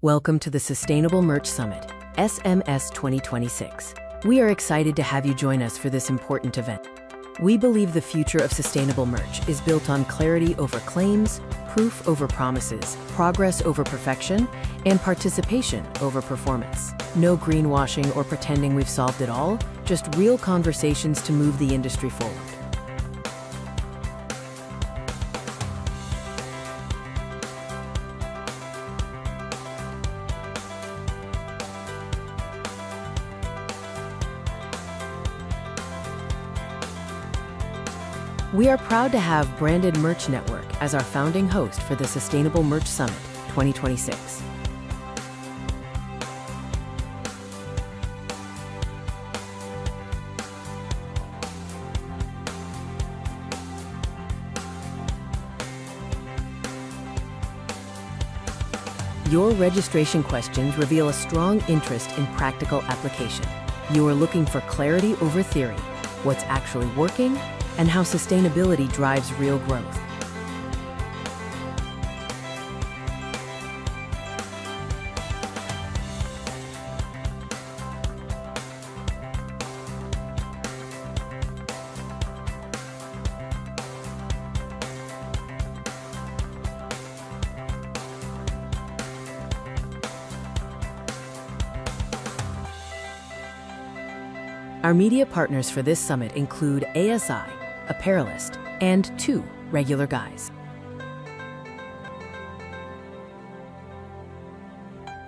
Welcome to the Sustainable Merch Summit, SMS 2026. We are excited to have you join us for this important event. We believe the future of sustainable merch is built on clarity over claims, proof over promises, progress over perfection, and participation over performance. No greenwashing or pretending we've solved it all, just real conversations to move the industry forward. We are proud to have Branded Merch Network as our founding host for the Sustainable Merch Summit 2026. Your registration questions reveal a strong interest in practical application. You are looking for clarity over theory, what's actually working, and how sustainability drives real growth. Our media partners for this summit include ASI, Apparelist, and 2 Regular Guys.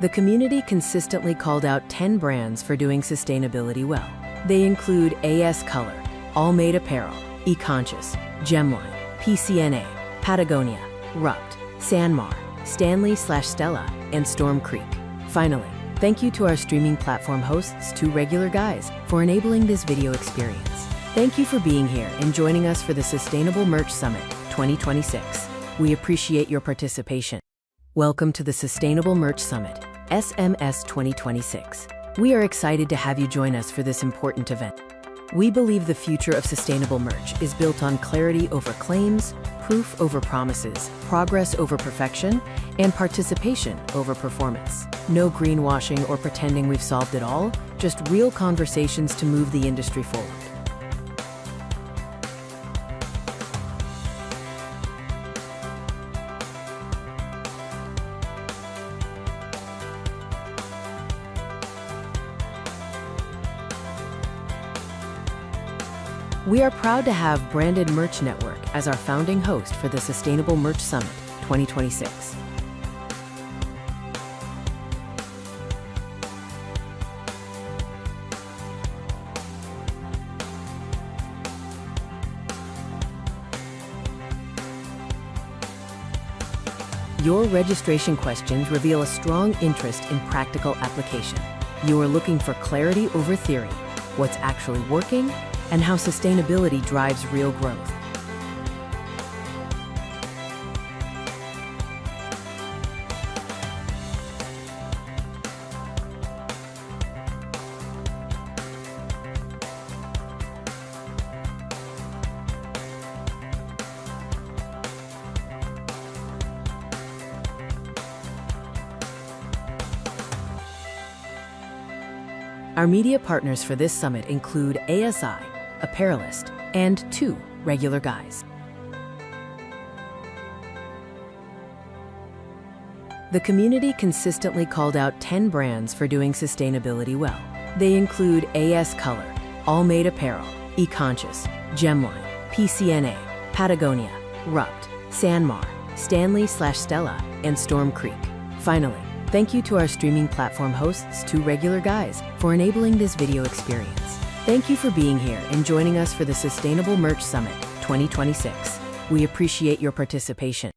The community consistently called out 10 brands for doing sustainability well. They include AS Color, Allmade Apparel, eConscious, Gemline, PCNA, Patagonia, Rupt, Sanmar, Stanley/Stella, and Storm Creek. Finally, thank you to our streaming platform hosts, 2 Regular Guys, for enabling this video experience. Thank you for being here and joining us for the Sustainable Merch Summit 2026. We appreciate your participation. Welcome to the Sustainable Merch Summit, SMS 2026. We are excited to have you join us for this important event. We believe the future of sustainable merch is built on clarity over claims, proof over promises, progress over perfection, and participation over performance. No greenwashing or pretending we've solved it all, just real conversations to move the industry forward. We are proud to have Branded Merch Network as our founding host for the Sustainable Merch Summit 2026. Your registration questions reveal a strong interest in practical application. You are looking for clarity over theory, what's actually working, and how sustainability drives real growth. Our media partners for this summit include ASI, Apparelist, and 2 Regular Guys. The community consistently called out 10 brands for doing sustainability well. They include AS Color, Allmade Apparel, eConscious, Gemline, PCNA, Patagonia, Rupt, Sanmar, Stanley/Stella, and Storm Creek. Finally, thank you to our streaming platform hosts, 2 Regular Guys, for enabling this video experience. Thank you for being here and joining us for the Sustainable Merch Summit 2026. We appreciate your participation.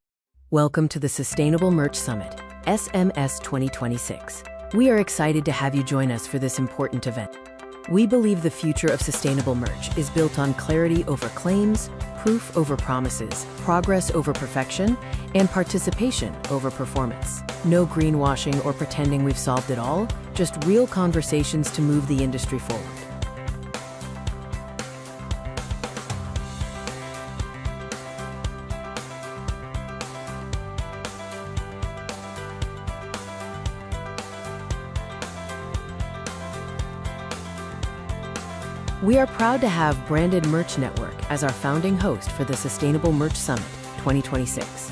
Welcome to the Sustainable Merch Summit, SMS 2026. We are excited to have you join us for this important event. We believe the future of sustainable merch is built on clarity over claims, proof over promises, progress over perfection, and participation over performance. No greenwashing or pretending we've solved it all, just real conversations to move the industry forward. We are proud to have Branded Merch Network as our founding host for the Sustainable Merch Summit 2026.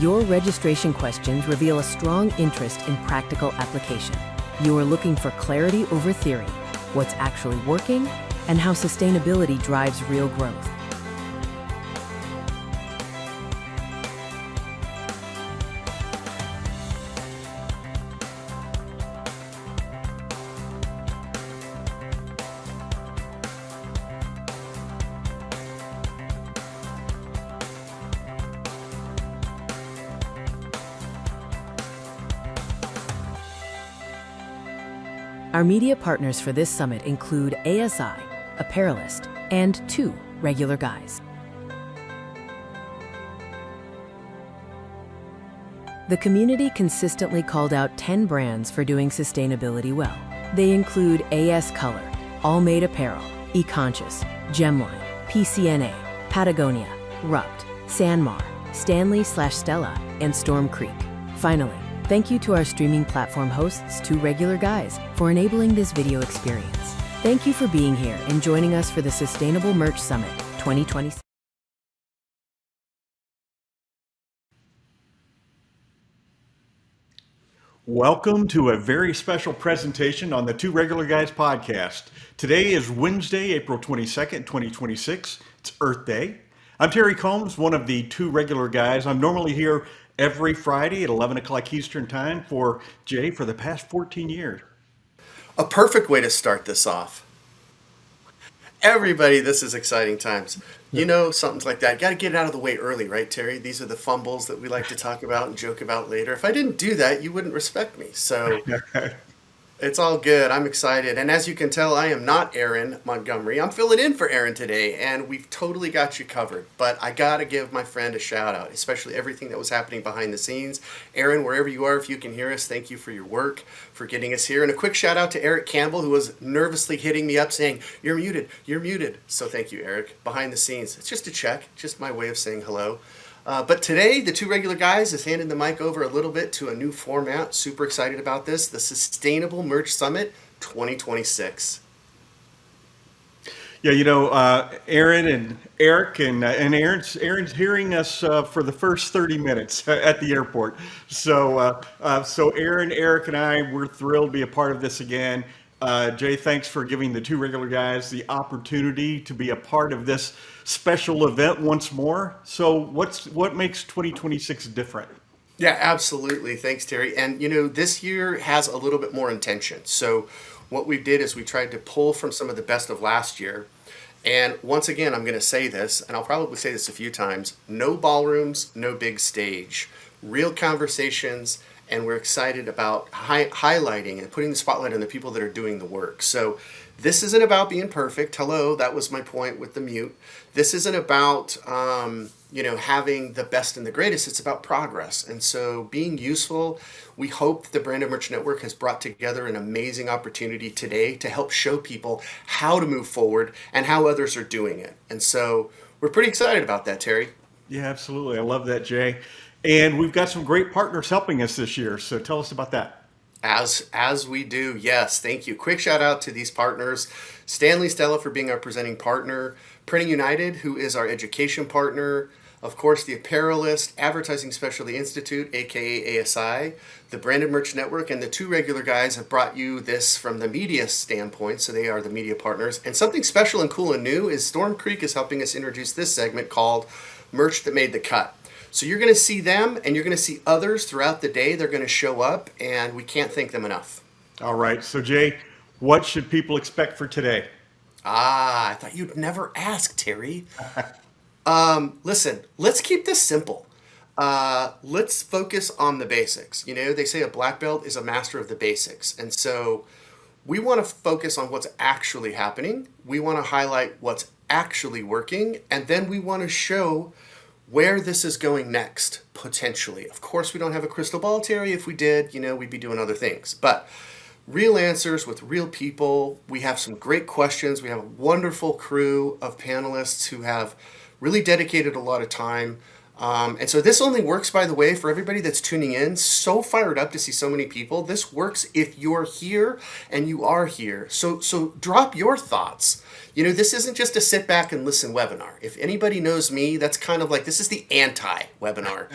Your registration questions reveal a strong interest in practical application. You are looking for clarity over theory, what's actually working, and how sustainability drives real growth. Our media partners for this summit include ASI, Apparelist, and 2 Regular Guys. The community consistently called out 10 brands for doing sustainability well. They include AS Color, Allmade Apparel, eConscious, Gemline, PCNA, Patagonia, Rupt, Sanmar, Stanley/Stella, and Storm Creek. Finally, thank you to our streaming platform hosts, 2 Regular Guys, for enabling this video experience. Thank you for being here and joining us for the Sustainable Merch Summit 2026. Welcome to a very special presentation on the 2 Regular Guys podcast. Today is Wednesday, April 22nd, 2026. It's Earth Day. I'm Terry Combs, one of the 2 Regular Guys. I'm normally here every Friday at 11 o'clock Eastern Time for Jay for the past 14 years. A perfect way to start this off. Everybody, this is exciting times. You know, something like that. Got to get it out of the way early, right, Terry? These are the fumbles that we like to talk about and joke about later. If I didn't do that, you wouldn't respect me. So it's all good. I'm excited. And as you can tell, I am not Aaron Montgomery. I'm filling in for Aaron today, and we've totally got you covered. But I got to give my friend a shout out, especially everything that was happening behind the scenes. Aaron, wherever you are, if you can hear us, thank you for your work, for getting us here. And a quick shout out to Eric Campbell, who was nervously hitting me up saying, "You're muted, you're muted." So thank you, Eric, behind the scenes. It's just a check, just my way of saying hello. But today, the 2 Regular Guys is handing the mic over a little bit to a new format. Super excited about this, the Sustainable Merch Summit 2026. Yeah, you know, Aaron and Eric and Aaron's hearing us for the first 30 minutes at the airport. So Aaron, Eric, and I, we're thrilled to be a part of this again. Jay, thanks for giving the 2 Regular Guys the opportunity to be a part of this special event once more. So what makes 2026 different? Yeah, absolutely. Thanks, Terry. And, you know, this year has a little bit more intention. So what we did is we tried to pull from some of the best of last year. And once again, I'm going to say this, and I'll probably say this a few times, no ballrooms, no big stage, real conversations. And we're excited about highlighting and putting the spotlight on the people that are doing the work. So this isn't about being perfect. Hello, that was my point with the mute. This isn't about, having the best and the greatest. It's about progress. And so being useful, we hope the Branded Merch Network has brought together an amazing opportunity today to help show people how to move forward and how others are doing it. And so we're pretty excited about that, Terry. Yeah, absolutely. I love that, Jay. And we've got some great partners helping us this year. So tell us about that. As we do, yes, thank you. Quick shout out to these partners. Stanley, Stella for being our presenting partner. Printing United, who is our education partner. Of course, the Apparelist, Advertising Specialty Institute, aka ASI, the Branded Merch Network, and the 2 Regular Guys have brought you this from the media standpoint, so they are the media partners. And something special and cool and new is Storm Creek is helping us introduce this segment called Merch That Made the Cut. So you're going to see them, and you're going to see others throughout the day. They're going to show up, and we can't thank them enough. All right. So, Jay, what should people expect for today? I thought you'd never ask, Terry. Listen, let's keep this simple. Let's focus on the basics. You know, they say a black belt is a master of the basics. And so we want to focus on what's actually happening. We want to highlight what's actually working. And then we want to show where this is going next, potentially. Of course, we don't have a crystal ball, Terry. If we did, we'd be doing other things. But real answers with real people. We have some great questions. We have a wonderful crew of panelists who have really dedicated a lot of time. And so this only works, by the way, for everybody that's tuning in. So fired up to see so many people. This works if you're here, and you are here. So drop your thoughts. You know, this isn't just a sit back and listen webinar. If anybody knows me, that's kind of like, this is the anti-webinar.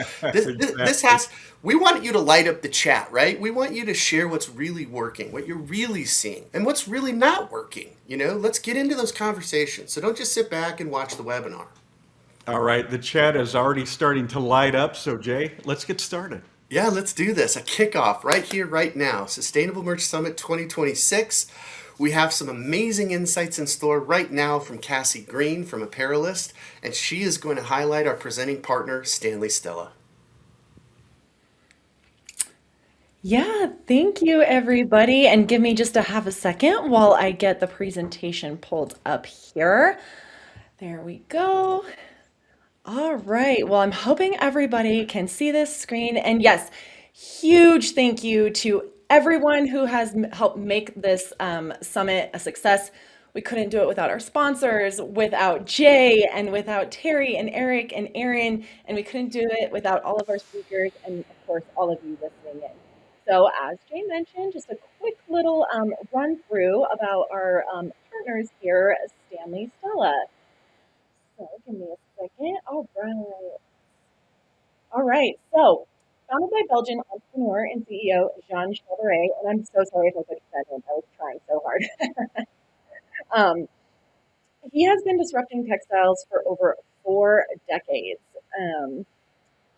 We want you to light up the chat, right? We want you to share what's really working, what you're really seeing, and what's really not working. You know, let's get into those conversations. So don't just sit back and watch the webinar. All right, the chat is already starting to light up. So Jay, let's get started. Yeah, let's do this. A kickoff right here, right now. Sustainable Merch Summit 2026. We have some amazing insights in store right now from Cassie Green from Apparelist, and she is going to highlight our presenting partner, Stanley Stella. Yeah, thank you, everybody. And give me just a half a second while I get the presentation pulled up here. There we go. All right. Well, I'm hoping everybody can see this screen. And yes, huge thank you to everyone who has helped make this summit a success. We couldn't do it without our sponsors, without Jay, and without Terry and Eric and Aaron, and we couldn't do it without all of our speakers and, of course, all of you listening in. So as Jay mentioned, just a quick little run through about our partners here, Stanley Stella. So give me a second. All right. So founded by Belgian entrepreneur and CEO Jean Chevalier, and I'm so sorry if I butchered that name. I was trying so hard. He has been disrupting textiles for over 4 decades.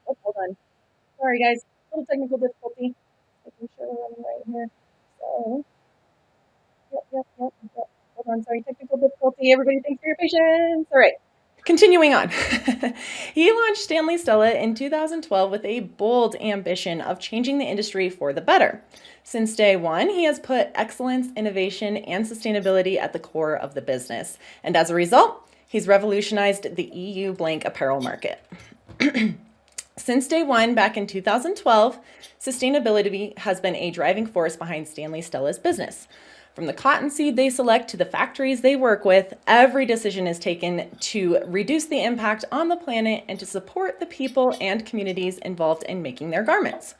Hold on. Sorry, guys. A little technical difficulty. Making sure we're running right here. So, yep. Hold on. Sorry, technical difficulty. Everybody, thanks for your patience. All right. Continuing on, he launched Stanley Stella in 2012 with a bold ambition of changing the industry for the better. Since day one, he has put excellence, innovation, and sustainability at the core of the business. And as a result, he's revolutionized the EU blank apparel market. Since day one, back in 2012, sustainability has been a driving force behind Stanley Stella's business. From the cotton seed they select to the factories they work with, every decision is taken to reduce the impact on the planet and to support the people and communities involved in making their garments.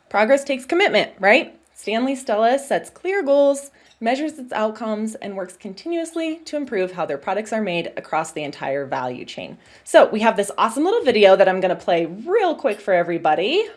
Progress takes commitment, right? Stanley Stella sets clear goals, measures its outcomes, and works continuously to improve how their products are made across the entire value chain. So we have this awesome little video that I'm going to play real quick for everybody.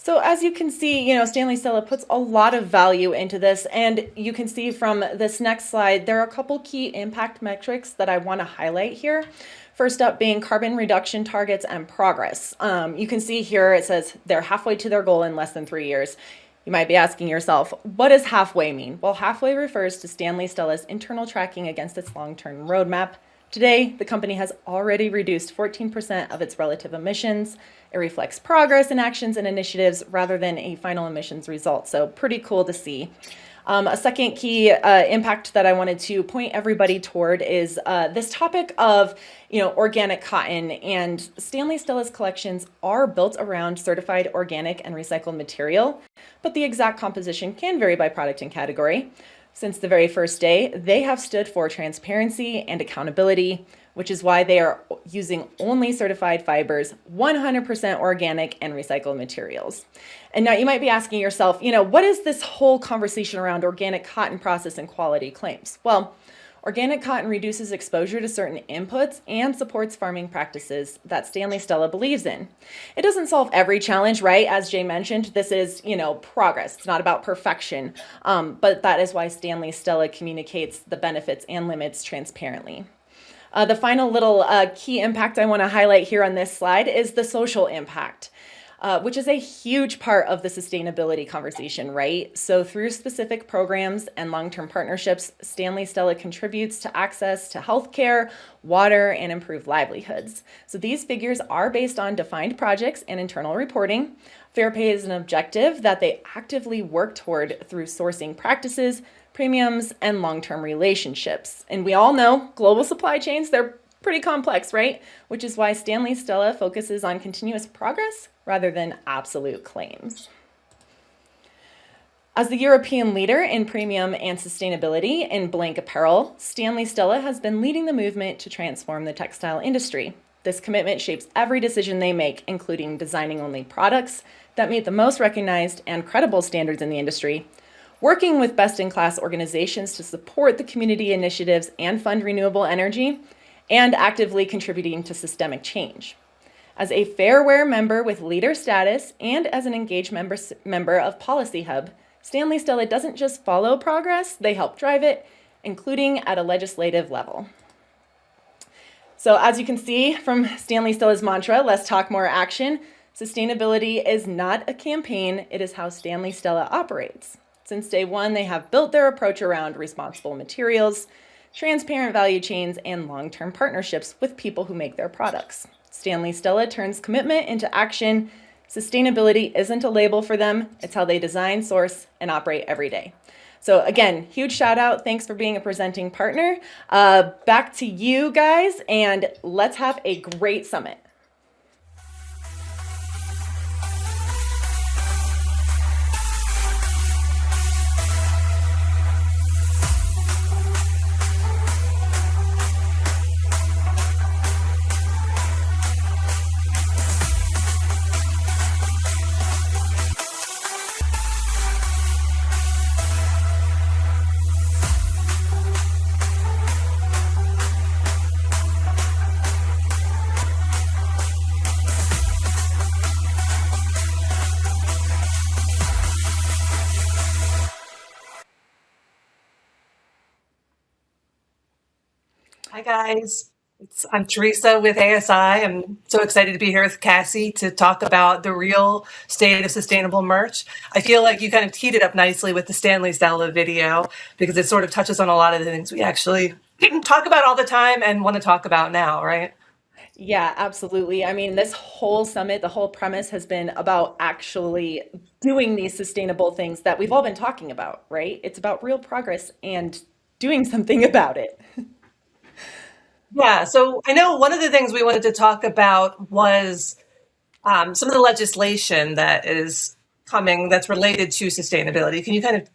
So as you can see, Stanley Stella puts a lot of value into this, and you can see from this next slide, there are a couple key impact metrics that I want to highlight here. First up being carbon reduction targets and progress. You can see here it says they're halfway to their goal in less than 3 years. You might be asking yourself, what does halfway mean? Well, halfway refers to Stanley Stella's internal tracking against its long-term roadmap. Today, the company has already reduced 14% of its relative emissions. It reflects progress in actions and initiatives rather than a final emissions result. So pretty cool to see. A second key impact that I wanted to point everybody toward is this topic of organic cotton. And Stanley Stella's collections are built around certified organic and recycled material, but the exact composition can vary by product and category. Since the very first day, they have stood for transparency and accountability, which is why they are using only certified fibers, 100% organic and recycled materials. And now you might be asking yourself, what is this whole conversation around organic cotton process and quality claims? Well, Organic cotton reduces exposure to certain inputs and supports farming practices that Stanley Stella believes in. It doesn't solve every challenge, right? As Jay mentioned, this is, progress. It's not about perfection, but that is why Stanley Stella communicates the benefits and limits transparently. The final little key impact I want to highlight here on this slide is the social impact. Which is a huge part of the sustainability conversation, right? So through specific programs and long-term partnerships, Stanley Stella contributes to access to healthcare, water, and improved livelihoods. So these figures are based on defined projects and internal reporting. Fair pay is an objective that they actively work toward through sourcing practices, premiums, and long-term relationships. And we all know global supply chains, they're pretty complex, right? Which is why Stanley Stella focuses on continuous progress rather than absolute claims. As the European leader in premium and sustainability in blank apparel, Stanley Stella has been leading the movement to transform the textile industry. This commitment shapes every decision they make, including designing only products that meet the most recognized and credible standards in the industry, working with best-in-class organizations to support the community initiatives and fund renewable energy, and actively contributing to systemic change. As a Fair Wear member with leader status and as an engaged member of Policy Hub, Stanley Stella doesn't just follow progress, they help drive it, including at a legislative level. So as you can see from Stanley Stella's mantra, less talk, more action, sustainability is not a campaign, it is how Stanley Stella operates. Since day one, they have built their approach around responsible materials, transparent value chains, and long-term partnerships with people who make their products. Stanley Stella turns commitment into action. Sustainability isn't a label for them. It's how they design, source, and operate every day. So again, huge shout out. Thanks for being a presenting partner. Back to you guys, and let's have a great summit. Hi guys, I'm Teresa with ASI. I'm so excited to be here with Cassie to talk about the real state of sustainable merch. I feel like you kind of teed it up nicely with the Stanley Stella video because it sort of touches on a lot of the things we actually talk about all the time and want to talk about now, right? Yeah, absolutely. I mean, this whole summit, the whole premise has been about actually doing these sustainable things that we've all been talking about, right? It's about real progress and doing something about it. Yeah, so I know one of the things we wanted to talk about was some of the legislation that is coming that's related to sustainability. Can you kind of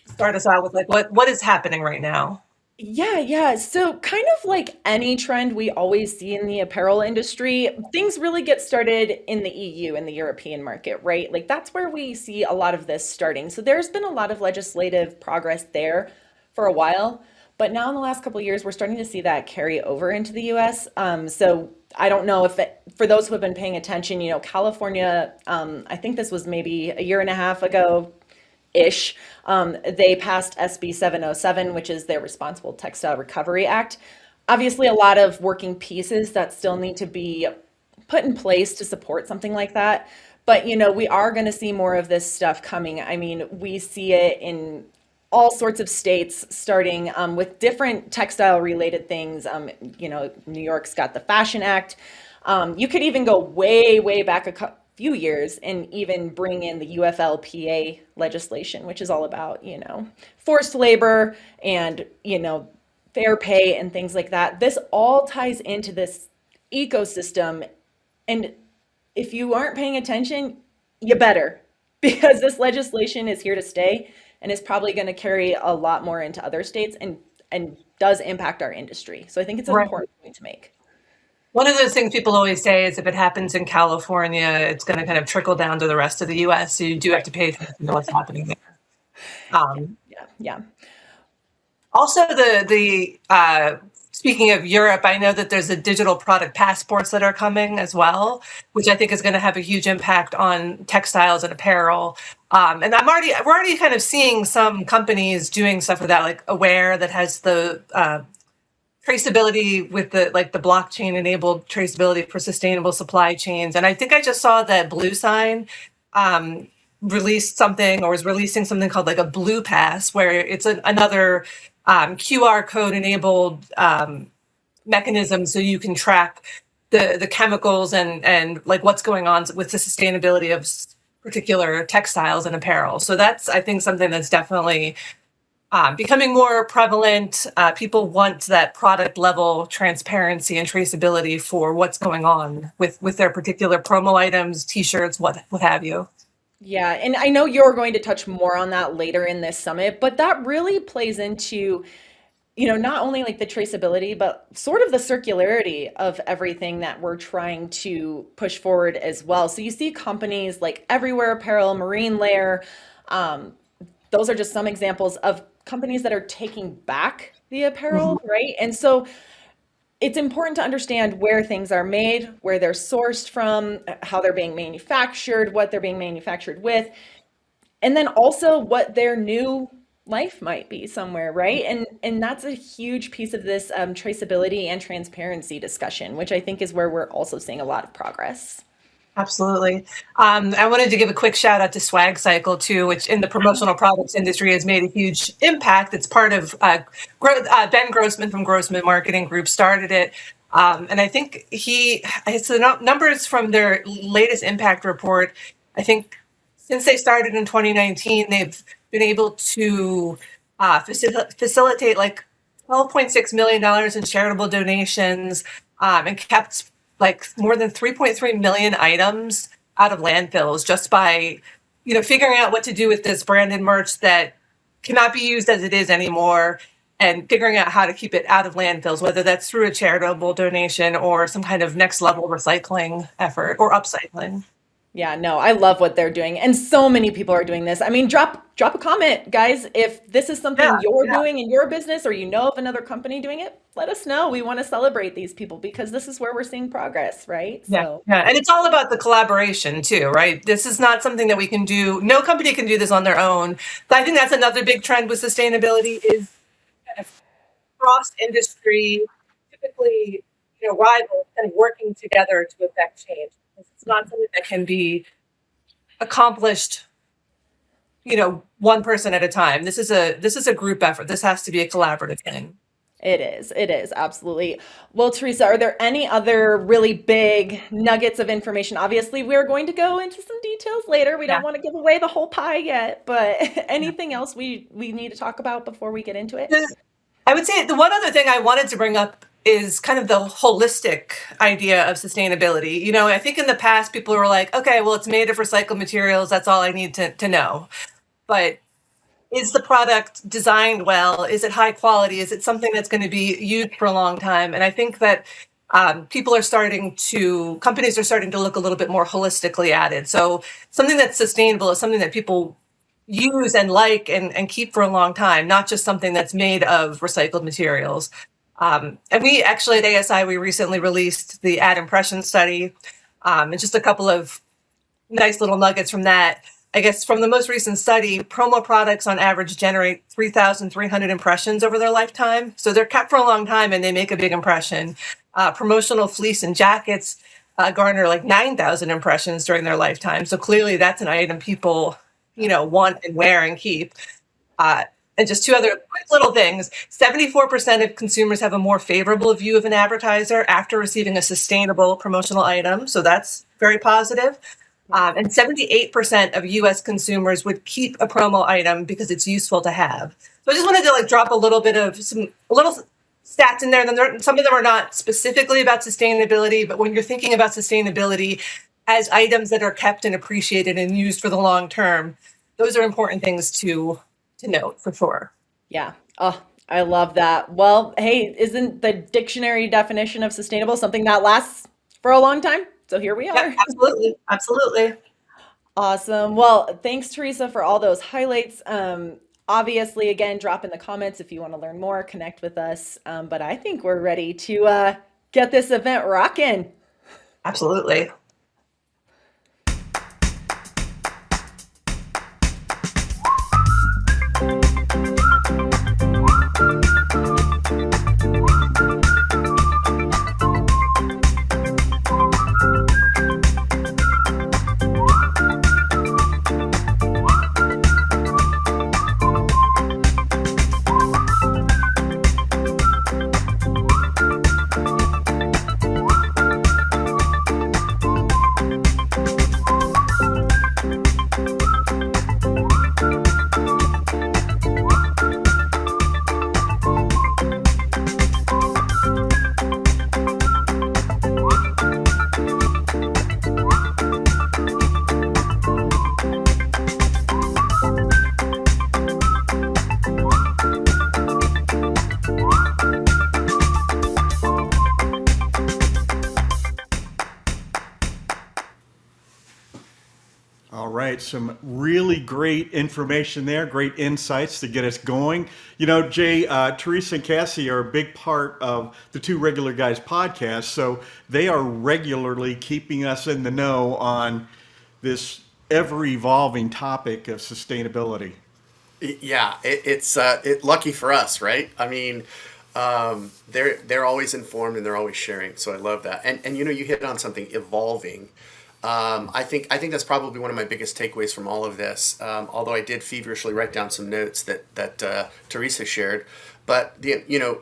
start us out with like what is happening right now? Yeah. So kind of like any trend we always see in the apparel industry, things really get started in the EU and the European market, right? Like that's where we see a lot of this starting. So there's been a lot of legislative progress there for a while. But now in the last couple of years, we're starting to see that carry over into the US. So I don't know if for those who have been paying attention, California, I think this was maybe a year and a half ago, ish, they passed SB 707, which is their Responsible Textile Recovery Act. Obviously, a lot of working pieces that still need to be put in place to support something like that. But, we are going to see more of this stuff coming. I mean, we see it in all sorts of states, starting with different textile related things. New York's got the Fashion Act. You could even go way back a few years and even bring in the UFLPA legislation, which is all about, forced labor and, fair pay and things like that. This all ties into this ecosystem. And if you aren't paying attention, you better, because this legislation is here to stay and is probably going to carry a lot more into other states and does impact our industry. So I think it's an important point to make. One of those things people always say is if it happens in California, it's going to kind of trickle down to the rest of the US. So you do have to pay attention to what's happening there. Yeah. Also, the speaking of Europe, I know that there's a digital product passports that are coming as well, which I think is going to have a huge impact on textiles and apparel. And we're already kind of seeing some companies doing stuff with that, like Aware, that has the traceability with the blockchain enabled traceability for sustainable supply chains. And I think I just saw that Blue Sign released something, or was releasing something called like a Blue Pass, where it's another QR code enabled mechanism, so you can track the chemicals and like what's going on with the sustainability of particular textiles and apparel. So that's, I think, something that's definitely becoming more prevalent. People want that product level transparency and traceability for what's going on with their particular promo items, t-shirts, what have you. Yeah, and I know you're going to touch more on that later in this summit, but that really plays into, not only like the traceability, but sort of the circularity of everything that we're trying to push forward as well. So you see companies like Everywhere Apparel, Marine Layer, those are just some examples of companies that are taking back the apparel, right? And so it's important to understand where things are made, where they're sourced from, how they're being manufactured, what they're being manufactured with, and then also what their new life might be somewhere, right? And that's a huge piece of this traceability and transparency discussion, which I think is where we're also seeing a lot of progress. Absolutely. I wanted to give a quick shout out to Swag Cycle too, which in the promotional products industry has made a huge impact. It's part of Ben Grossman from Grossman Marketing Group started it. And I think it's the numbers from their latest impact report. I think since they started in 2019, they've been able to facilitate like $12.6 million in charitable donations and kept like more than 3.3 million items out of landfills just by, figuring out what to do with this branded merch that cannot be used as it is anymore, and figuring out how to keep it out of landfills, whether that's through a charitable donation or some kind of next level recycling effort or upcycling. Yeah, no, I love what they're doing. And so many people are doing this. I mean, drop a comment, guys. If this is something you're doing in your business, or of another company doing it, let us know. We want to celebrate these people because this is where we're seeing progress, right? Yeah. And it's all about the collaboration too, right? This is not something that we can do. No company can do this on their own. But I think that's another big trend with sustainability is kind of cross industry, typically, rivals kind of working together to affect change. It's not something that can be accomplished, one person at a time. This is a group effort. This has to be a collaborative thing. It is absolutely. Well, Theresa, are there any other really big nuggets of information? Obviously, we're going to go into some details later. We don't want to give away the whole pie yet, but anything else we need to talk about before we get into it? I would say the one other thing I wanted to bring up is kind of the holistic idea of sustainability. I think in the past people were like, okay, well, it's made of recycled materials. That's all I need to know. But is the product designed well? Is it high quality? Is it something that's going to be used for a long time? And I think that companies are starting to look a little bit more holistically at it. So something that's sustainable is something that people use and like and keep for a long time, not just something that's made of recycled materials. And we actually at ASI, we recently released the ad impression study, and just a couple of nice little nuggets from that. I guess from the most recent study, promo products on average generate 3,300 impressions over their lifetime. So they're kept for a long time and they make a big impression. Promotional fleece and jackets garner like 9,000 impressions during their lifetime. So clearly that's an item people, want and wear and keep. And just two other quick little things. 74% of consumers have a more favorable view of an advertiser after receiving a sustainable promotional item. So that's very positive. And 78% of US consumers would keep a promo item because it's useful to have. So I just wanted to drop a little bit of a little stats in there. Some of them are not specifically about sustainability, but when you're thinking about sustainability as items that are kept and appreciated and used for the long term, those are important things to note for sure. Yeah. Oh, I love that. Well, hey, isn't the dictionary definition of sustainable something that lasts for a long time? So here we are. Yeah, absolutely. Awesome. Well, thanks, Theresa, for all those highlights. Obviously, again, drop in the comments if you want to learn more, connect with us. But I think we're ready to get this event rocking. Absolutely. All right, some really great information there, great insights to get us going. You know, Jay, Therese and Cassie are a big part of the Two Regular Guys podcast, so they are regularly keeping us in the know on this ever-evolving topic of sustainability. Yeah, it's lucky for us, right? I mean, they're always informed and they're always sharing. So I love that. And you know, you hit on something evolving. I think that's probably one of my biggest takeaways from all of this. Although I did feverishly write down some notes that Therese has shared. But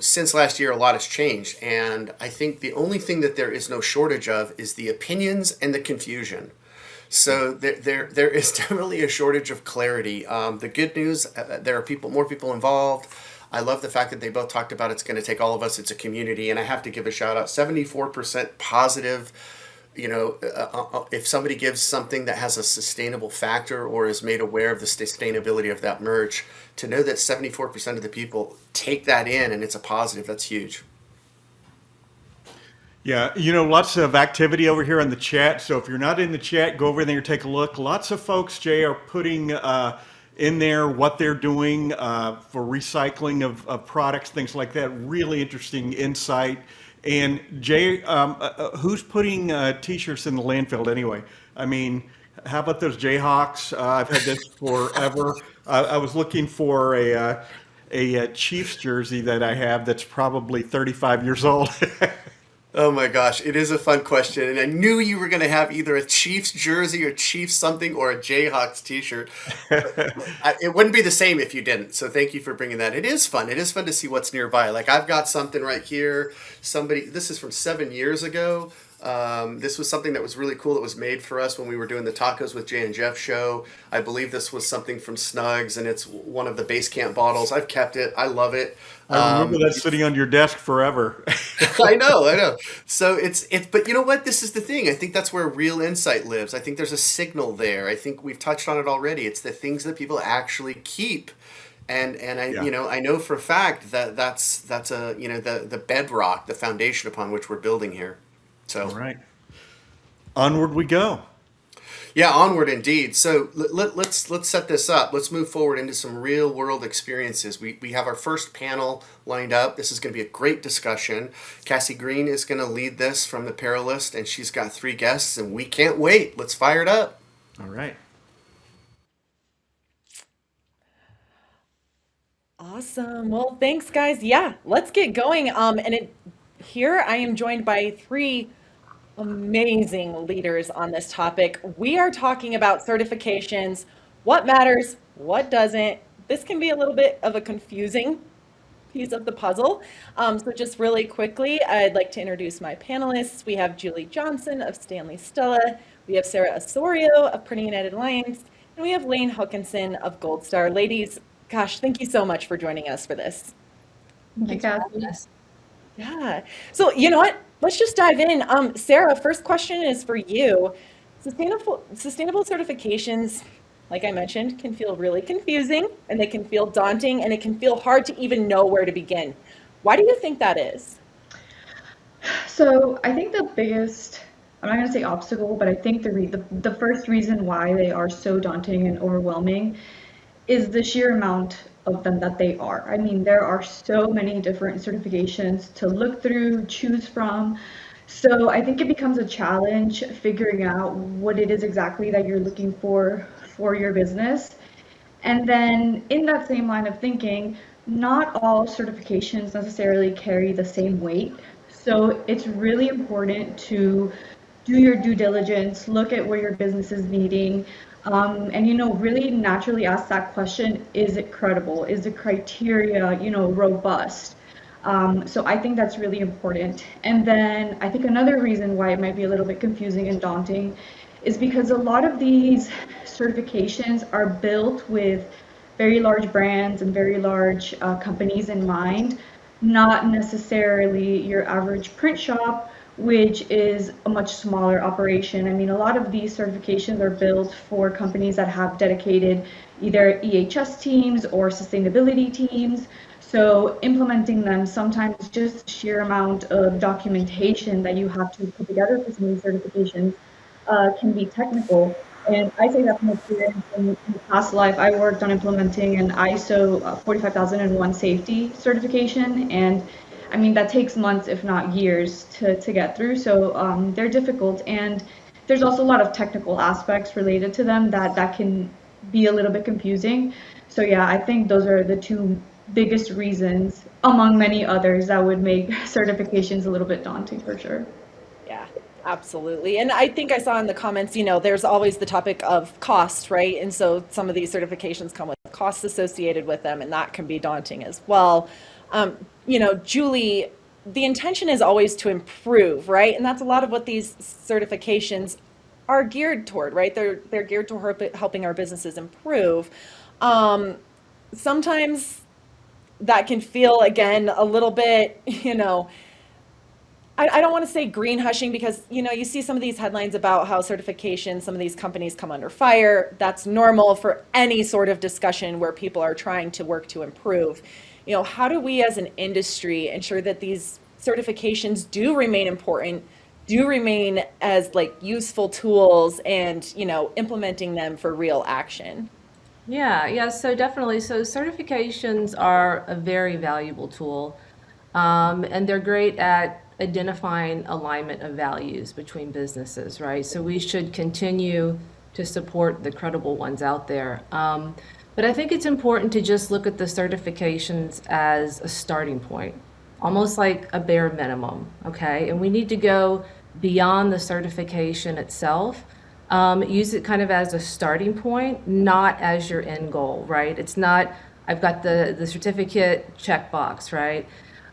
since last year, a lot has changed, and I think the only thing that there is no shortage of is the opinions and the confusion. So there is definitely a shortage of clarity. The good news, there are more people involved. I love the fact that they both talked about it's going to take all of us. It's a community, and I have to give a shout out. 74% positive. If somebody gives something that has a sustainable factor or is made aware of the sustainability of that merch, to know that 74% of the people take that in and it's a positive, that's huge. Yeah, lots of activity over here in the chat. So if you're not in the chat, go over there and take a look. Lots of folks, Jay, are putting in there what they're doing for recycling of products, things like that. Really interesting insight. And Jay, who's putting T-shirts in the landfill anyway? I mean, how about those Jayhawks? I've had this forever. I was looking for a Chiefs jersey that I have that's probably 35 years old. Oh my gosh, it is a fun question. And I knew you were going to have either a Chiefs jersey or Chiefs something or a Jayhawks t-shirt. It wouldn't be the same if you didn't. So thank you for bringing that. It is fun. It is fun to see what's nearby. Like I've got something right here. This is from 7 years ago. This was something that was really cool. It was made for us when we were doing the Tacos with Jay and Jeff show. I believe this was something from Snugs, and it's one of the base camp bottles. I've kept it. I love it. I remember that sitting on your desk forever. I know. So it's, but you know what? This is the thing. I think that's where real insight lives. I think there's a signal there. I think we've touched on it already. It's the things that people actually keep. And I know for a fact that that's the bedrock, the foundation upon which we're building here. So, all right. Onward we go. Yeah, onward indeed. So let's set this up. Let's move forward into some real world experiences. We have our first panel lined up. This is going to be a great discussion. Cassie Green is going to lead this from the Apparelist, and she's got 3 guests, and we can't wait. Let's fire it up. All right. Awesome. Well, thanks, guys. Yeah, let's get going. Here I am joined by 3 amazing leaders on this topic. We are talking about certifications, what matters, what doesn't. This can be a little bit of a confusing piece of the puzzle. So just really quickly, I'd like to introduce my panelists. We have Julie Johnson of Stanley Stella. We have Sara Osorio of Printing United Alliance. And we have Lane Hokanson of Goldstar. Ladies, gosh, thank you so much for joining us for this. Thank you, Cassie. Yeah. So you know what? Let's just dive in. Sara, first question is for you. Sustainable certifications, like I mentioned, can feel really confusing, and they can feel daunting, and it can feel hard to even know where to begin. Why do you think that is? So I think the biggest, I'm not going to say obstacle, but I think the first reason why they are so daunting and overwhelming is the sheer amount of them that they are. I mean, there are so many different certifications to look through, choose from. So I think it becomes a challenge figuring out what it is exactly that you're looking for your business. And then in that same line of thinking, not all certifications necessarily carry the same weight. So it's really important to do your due diligence, look at where your business is needing, and really naturally ask that question: is it credible? Is the criteria, robust? So I think that's really important. And then I think another reason why it might be a little bit confusing and daunting is because a lot of these certifications are built with very large brands and very large companies in mind, not necessarily your average print shop, which is a much smaller operation. I mean, a lot of these certifications are built for companies that have dedicated either EHS teams or sustainability teams. So implementing them, sometimes just the sheer amount of documentation that you have to put together for some of these certifications can be technical. And I say that from experience. In past life, I worked on implementing an ISO 45001 safety certification, and I mean that takes months, if not years, to get through. So they're difficult, and there's also a lot of technical aspects related to them that can be a little bit confusing. So yeah, I think those are the two biggest reasons, among many others, that would make certifications a little bit daunting for sure. Yeah, absolutely. And I think I saw in the comments, there's always the topic of cost, right? And so some of these certifications come with costs associated with them, and that can be daunting as well. Julie, the intention is always to improve, right? And that's a lot of what these certifications are geared toward, right? They're geared toward helping our businesses improve. Sometimes that can feel, again, a little bit, I don't want to say green hushing, because you see some of these headlines about how certification, some of these companies come under fire. That's normal for any sort of discussion where people are trying to work to improve. How do we as an industry ensure that these certifications do remain important, do remain as useful tools, and implementing them for real action? Yeah, so definitely. So certifications are a very valuable tool, and they're great at identifying alignment of values between businesses, right? So we should continue to support the credible ones out there. But I think it's important to just look at the certifications as a starting point, almost like a bare minimum, okay? And we need to go beyond the certification itself. Use it kind of as a starting point, not as your end goal, right? It's not, I've got the certificate checkbox, right?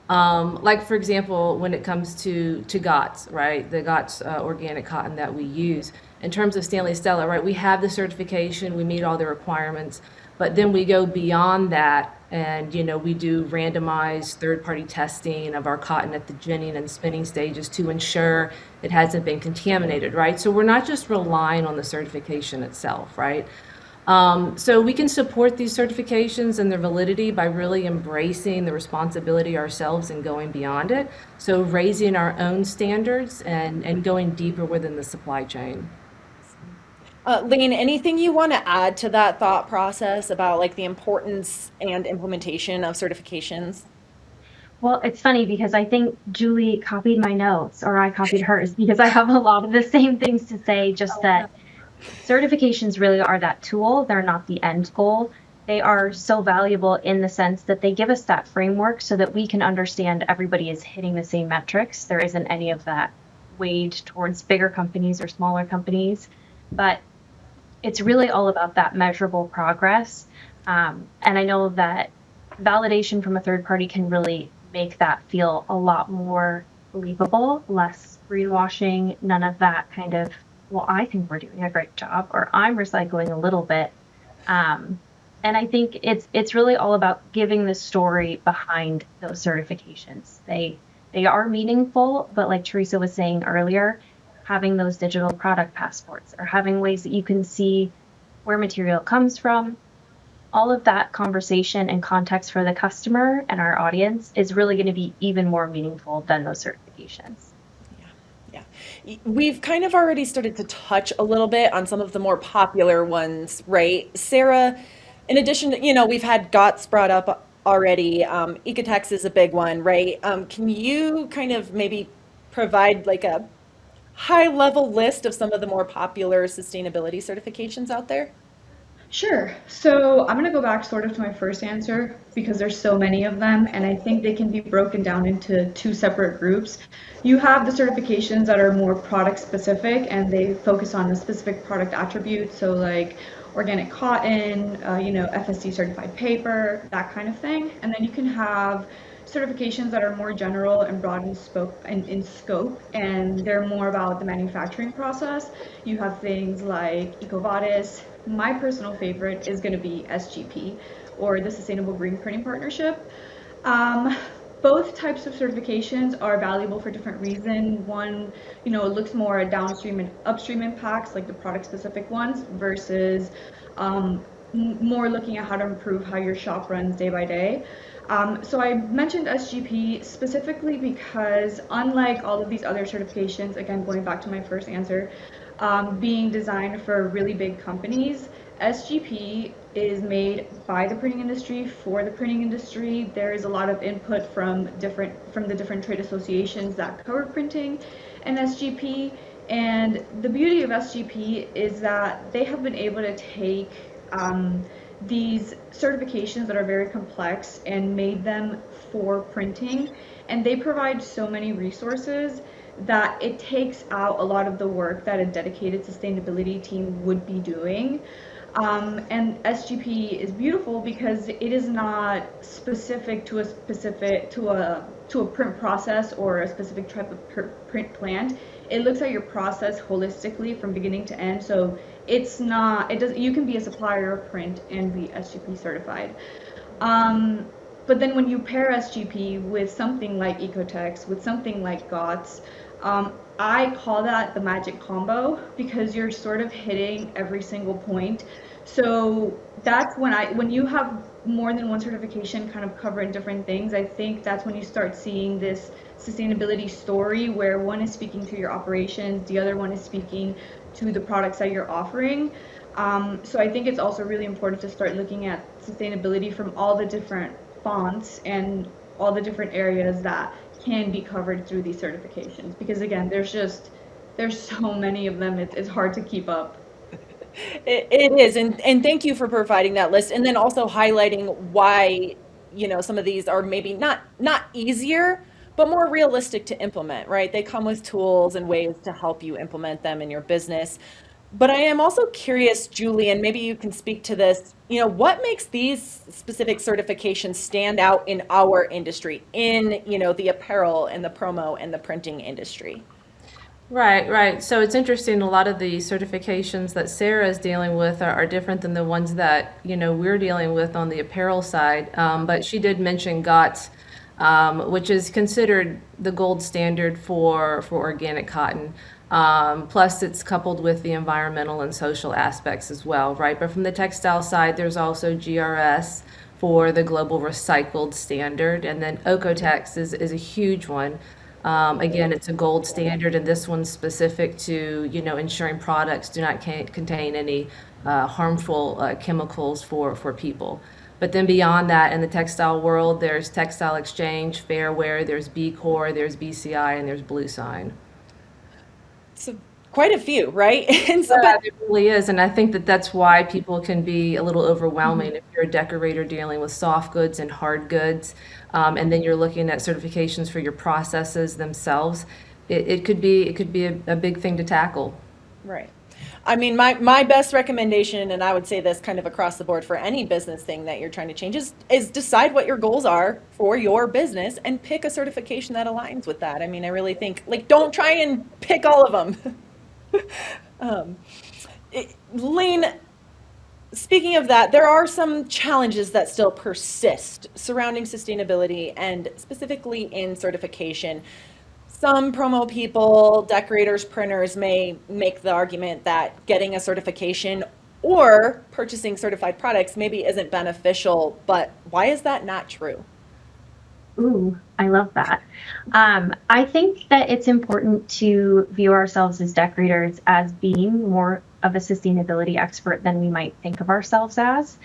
Like for example, when it comes to GOTS, right? The GOTS organic cotton that we use. In terms of Stanley Stella, right? We have the certification, we meet all the requirements, but then we go beyond that, and we do randomized third-party testing of our cotton at the ginning and spinning stages to ensure it hasn't been contaminated, right? So we're not just relying on the certification itself, right? So we can support these certifications and their validity by really embracing the responsibility ourselves and going beyond it. So raising our own standards and going deeper within the supply chain. Lane, anything you want to add to that thought process about the importance and implementation of certifications? Well, it's funny because I think Julie copied my notes, or I copied hers, because I have a lot of the same things to say, just that certifications really are that tool. They're not the end goal. They are so valuable in the sense that they give us that framework so that we can understand everybody is hitting the same metrics. There isn't any of that weighed towards bigger companies or smaller companies, but it's really all about that measurable progress. And I know that validation from a third party can really make that feel a lot more believable, less greenwashing, none of that kind of, well, I think we're doing a great job, or I'm recycling a little bit. And I think it's really all about giving the story behind those certifications. They are meaningful, but like Theresa was saying earlier, having those digital product passports or having ways that you can see where material comes from, all of that conversation and context for the customer and our audience is really going to be even more meaningful than those certifications. Yeah. We've kind of already started to touch a little bit on some of the more popular ones, right? Sara, in addition to, you know, we've had GOTS brought up already. Ecotex is a big one, right? Can you kind of maybe provide like a high level list of some of the more popular sustainability certifications out there? Sure. So I'm going to go back sort of to my first answer because there's so many of them, and I think they can be broken down into two separate groups. You have the certifications that are more product specific and they focus on the specific product attributes, so like organic cotton, FSC certified paper, that kind of thing. And then you can have certifications that are more general and broad in scope, and they're more about the manufacturing process. You have things like EcoVadis. My personal favorite is going to be SGP, or the Sustainable Green Printing Partnership. Both types of certifications are valuable for different reasons. One, it looks more at downstream and upstream impacts, like the product-specific ones, versus more looking at how to improve how your shop runs day by day. So I mentioned SGP specifically because, unlike all of these other certifications, again, going back to my first answer, being designed for really big companies, SGP is made by the printing industry for the printing industry. There is a lot of input from the different trade associations that cover printing and SGP. And the beauty of SGP is that they have been able to take these certifications that are very complex and made them for printing, and they provide so many resources that it takes out a lot of the work that a dedicated sustainability team would be doing. And SGP is beautiful because it is not specific to a print process or a specific type of print plant. It looks at your process holistically from beginning to end. So you can be a supplier of print and be SGP certified. But then when you pair SGP with something like Ecotex, with something like GOTS, I call that the magic combo because you're sort of hitting every single point. So that's when you have more than one certification kind of covering different things, I think that's when you start seeing this sustainability story where one is speaking to your operations, the other one is speaking to the products that you're offering. So I think it's also really important to start looking at sustainability from all the different fonts and all the different areas that can be covered through these certifications, because again, there's so many of them, it's hard to keep up. It is, and thank you for providing that list, and then also highlighting why some of these are maybe not easier, but more realistic to implement, right? They come with tools and ways to help you implement them in your business. But I am also curious, Julie, and maybe you can speak to this, what makes these specific certifications stand out in our industry, in, the apparel and the promo and the printing industry? Right. So it's interesting. A lot of the certifications that Sara is dealing with are different than the ones that, we're dealing with on the apparel side. But she did mention GOTS, which is considered the gold standard for organic cotton. Plus it's coupled with the environmental and social aspects as well, right? But from the textile side, there's also GRS for the global recycled standard. And then Ocotex is a huge one. Again, it's a gold standard, and this one's specific to, ensuring products do not contain any harmful chemicals for people. But then beyond that, in the textile world, there's Textile Exchange, Fair Wear, there's B Corp, there's BCI, and there's Blue Sign. So quite a few, right? And so, yeah, it really is, and I think that's why people can be a little overwhelming if you're a decorator dealing with soft goods and hard goods, and then you're looking at certifications for your processes themselves. It could be a big thing to tackle. Right. I mean, my best recommendation, and I would say this kind of across the board for any business thing that you're trying to change, is decide what your goals are for your business and pick a certification that aligns with that. I mean, I really think, don't try and pick all of them. Lane, speaking of that, there are some challenges that still persist surrounding sustainability and specifically in certification. Some promo people, decorators, printers may make the argument that getting a certification or purchasing certified products maybe isn't beneficial, but why is that not true? Ooh, I love that. I think that it's important to view ourselves as decorators as being more of a sustainability expert than we might think of ourselves as.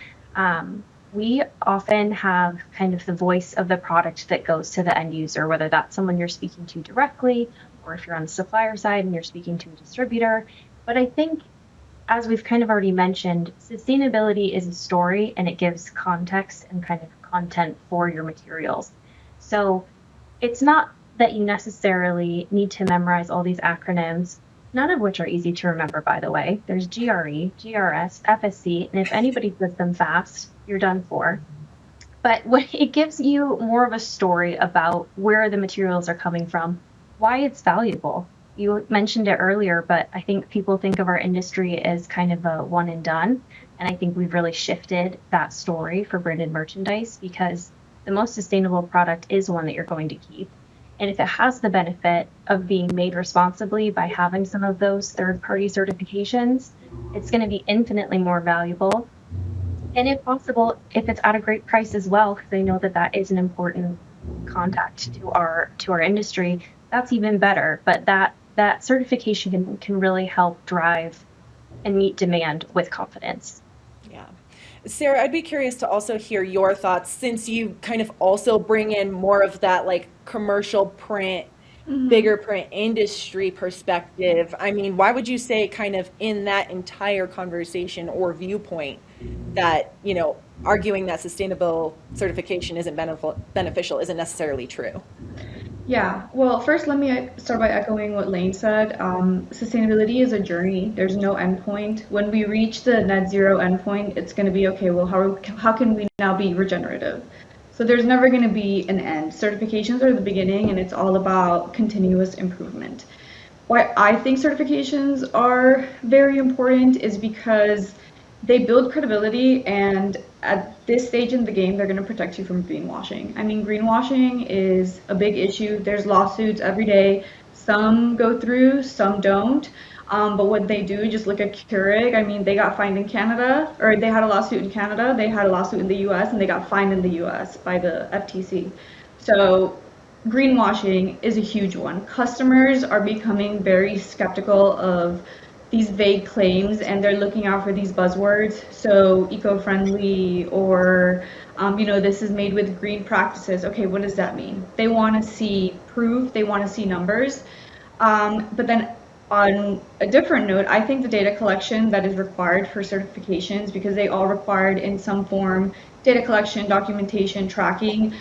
We often have kind of the voice of the product that goes to the end user, whether that's someone you're speaking to directly, or if you're on the supplier side and you're speaking to a distributor. But I think, as we've kind of already mentioned, sustainability is a story and it gives context and kind of content for your materials. So it's not that you necessarily need to memorize all these acronyms, none of which are easy to remember, by the way. There's GRE, GRS, FSC, and if anybody says them fast, you're done for. But it gives you more of a story about where the materials are coming from, why it's valuable. You mentioned it earlier, but I think people think of our industry as kind of a one and done. And I think we've really shifted that story for branded merchandise, because the most sustainable product is one that you're going to keep. And if it has the benefit of being made responsibly by having some of those third-party certifications, it's going to be infinitely more valuable. And if possible, if it's at a great price as well, because I know that that is an important contact to our industry, that's even better. But that certification can really help drive and meet demand with confidence. Yeah. Sara, I'd be curious to also hear your thoughts, since you kind of also bring in more of that like commercial print, bigger print industry perspective. I mean, why would you say kind of in that entire conversation or viewpoint that, arguing that sustainable certification isn't beneficial isn't necessarily true? Yeah, well, first let me start by echoing what Lane said. Sustainability is a journey. There's no endpoint. When we reach the net zero endpoint, it's going to be, okay, well, how can we now be regenerative? So there's never going to be an end. Certifications are the beginning, and it's all about continuous improvement. Why I think certifications are very important is because they build credibility, and at this stage in the game, they're going to protect you from greenwashing. I mean, greenwashing is a big issue. There's lawsuits every day. Some go through, some don't. But what they do, just look at Keurig. I mean, they got fined in Canada, or they had a lawsuit in Canada, they had a lawsuit in the US, and they got fined in the US by the FTC. So greenwashing is a huge one. Customers are becoming very skeptical of these vague claims, and they're looking out for these buzzwords. So eco-friendly, or this is made with green practices. Okay, what does that mean? They want to see proof, they want to see numbers. But then on a different note, I think the data collection that is required for certifications, because they all required in some form data collection, documentation, tracking,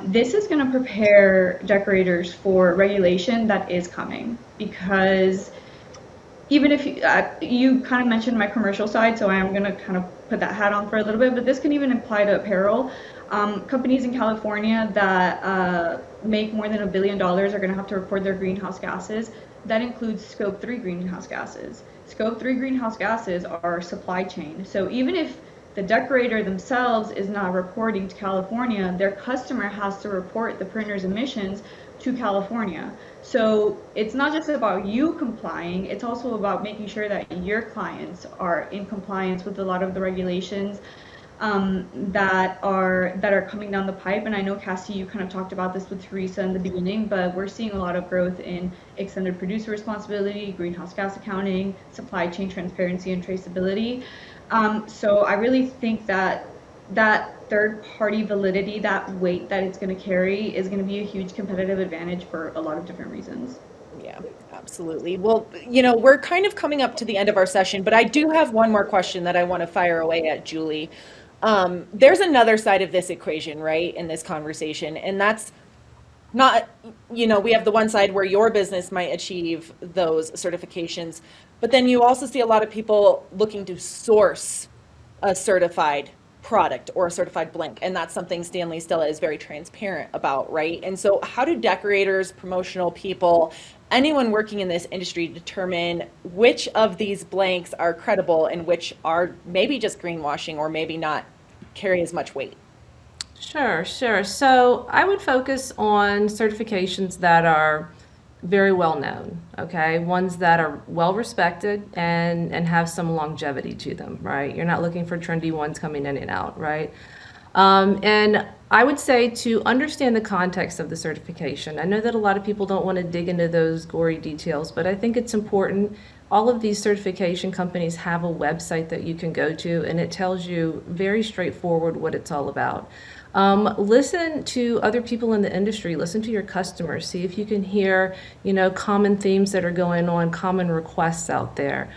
this is going to prepare decorators for regulation that is coming. Because even if you kind of mentioned my commercial side, so I am going to kind of put that hat on for a little bit, but this can even apply to apparel. Companies in California that make more than $1 billion are going to have to report their greenhouse gases. That includes Scope 3 greenhouse gases. Scope 3 greenhouse gases are supply chain. So even if the decorator themselves is not reporting to California, their customer has to report the printer's emissions to California. So it's not just about you complying, it's also about making sure that your clients are in compliance with a lot of the regulations that are coming down the pipe. And I know, Cassie, you kind of talked about this with Theresa in the beginning, but we're seeing a lot of growth in extended producer responsibility, greenhouse gas accounting, supply chain transparency and traceability. So I really think that third-party validity, that weight that it's going to carry, is going to be a huge competitive advantage for a lot of different reasons. Yeah, absolutely. Well, we're kind of coming up to the end of our session, but I do have one more question that I want to fire away at Julie. There's another side of this equation, right, in this conversation, and that's not, we have the one side where your business might achieve those certifications, but then you also see a lot of people looking to source a certified product or a certified blank, and that's something Stanley Stella is very transparent about, right? And so how do decorators, promotional people, anyone working in this industry determine which of these blanks are credible and which are maybe just greenwashing or maybe not carry as much weight? Sure. So I would focus on certifications that are very well known, okay? Ones that are well respected and have some longevity to them, right? You're not looking for trendy ones coming in and out, right? And I would say to understand the context of the certification. I know that a lot of people don't want to dig into those gory details, but I think it's important all of these certification companies have a website that you can go to, and it tells you very straightforward what it's all about. Listen to other people in the industry, listen to your customers, see if you can hear, common themes that are going on, common requests out there.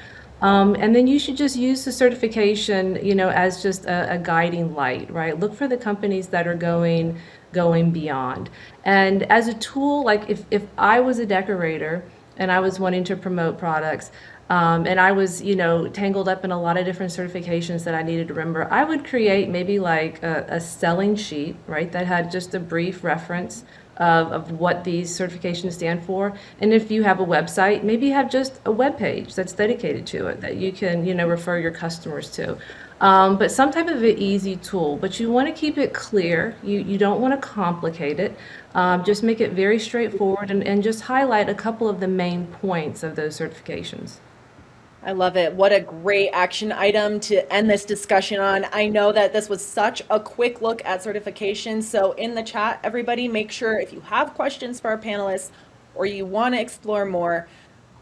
And then you should just use the certification, as just a guiding light, right? Look for the companies that are going beyond. And as a tool, like if I was a decorator and I was wanting to promote products, and I was, tangled up in a lot of different certifications that I needed to remember, I would create maybe like a selling sheet, right, that had just a brief reference of what these certifications stand for. And if you have a website, maybe have just a web page that's dedicated to it that you can, refer your customers to. But some type of an easy tool, but you want to keep it clear. You don't want to complicate it. Just make it very straightforward and just highlight a couple of the main points of those certifications. I love it. What a great action item to end this discussion on. I know that this was such a quick look at certifications. So in the chat, everybody, make sure if you have questions for our panelists or you want to explore more,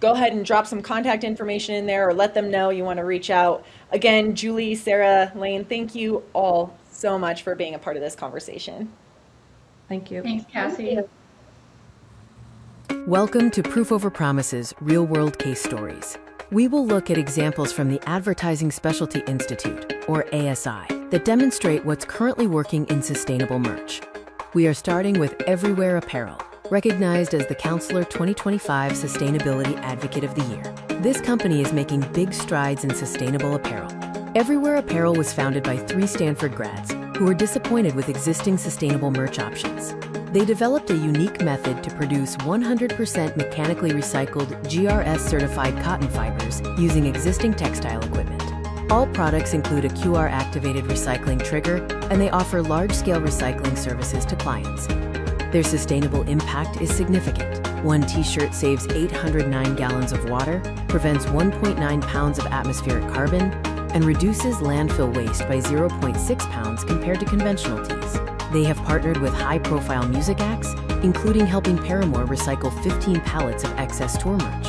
go ahead and drop some contact information in there or let them know you want to reach out. Again, Julie, Sara, Lane, thank you all so much for being a part of this conversation. Thank you. Thanks, Cassie. Welcome to Proof Over Promises Real World Case Stories. We will look at examples from the Advertising Specialty Institute, or ASI, that demonstrate what's currently working in sustainable merch. We are starting with Everywhere Apparel, recognized as the Counselor 2025 Sustainability Advocate of the Year. This company is making big strides in sustainable apparel. Everywhere Apparel was founded by 3 Stanford grads who were disappointed with existing sustainable merch options. They developed a unique method to produce 100% mechanically recycled GRS-certified cotton fibers using existing textile equipment. All products include a QR-activated recycling trigger, and they offer large-scale recycling services to clients. Their sustainable impact is significant. One t-shirt saves 809 gallons of water, prevents 1.9 pounds of atmospheric carbon, and reduces landfill waste by 0.6 pounds compared to conventional tees. They have partnered with high-profile music acts, including helping Paramore recycle 15 pallets of excess tour merch.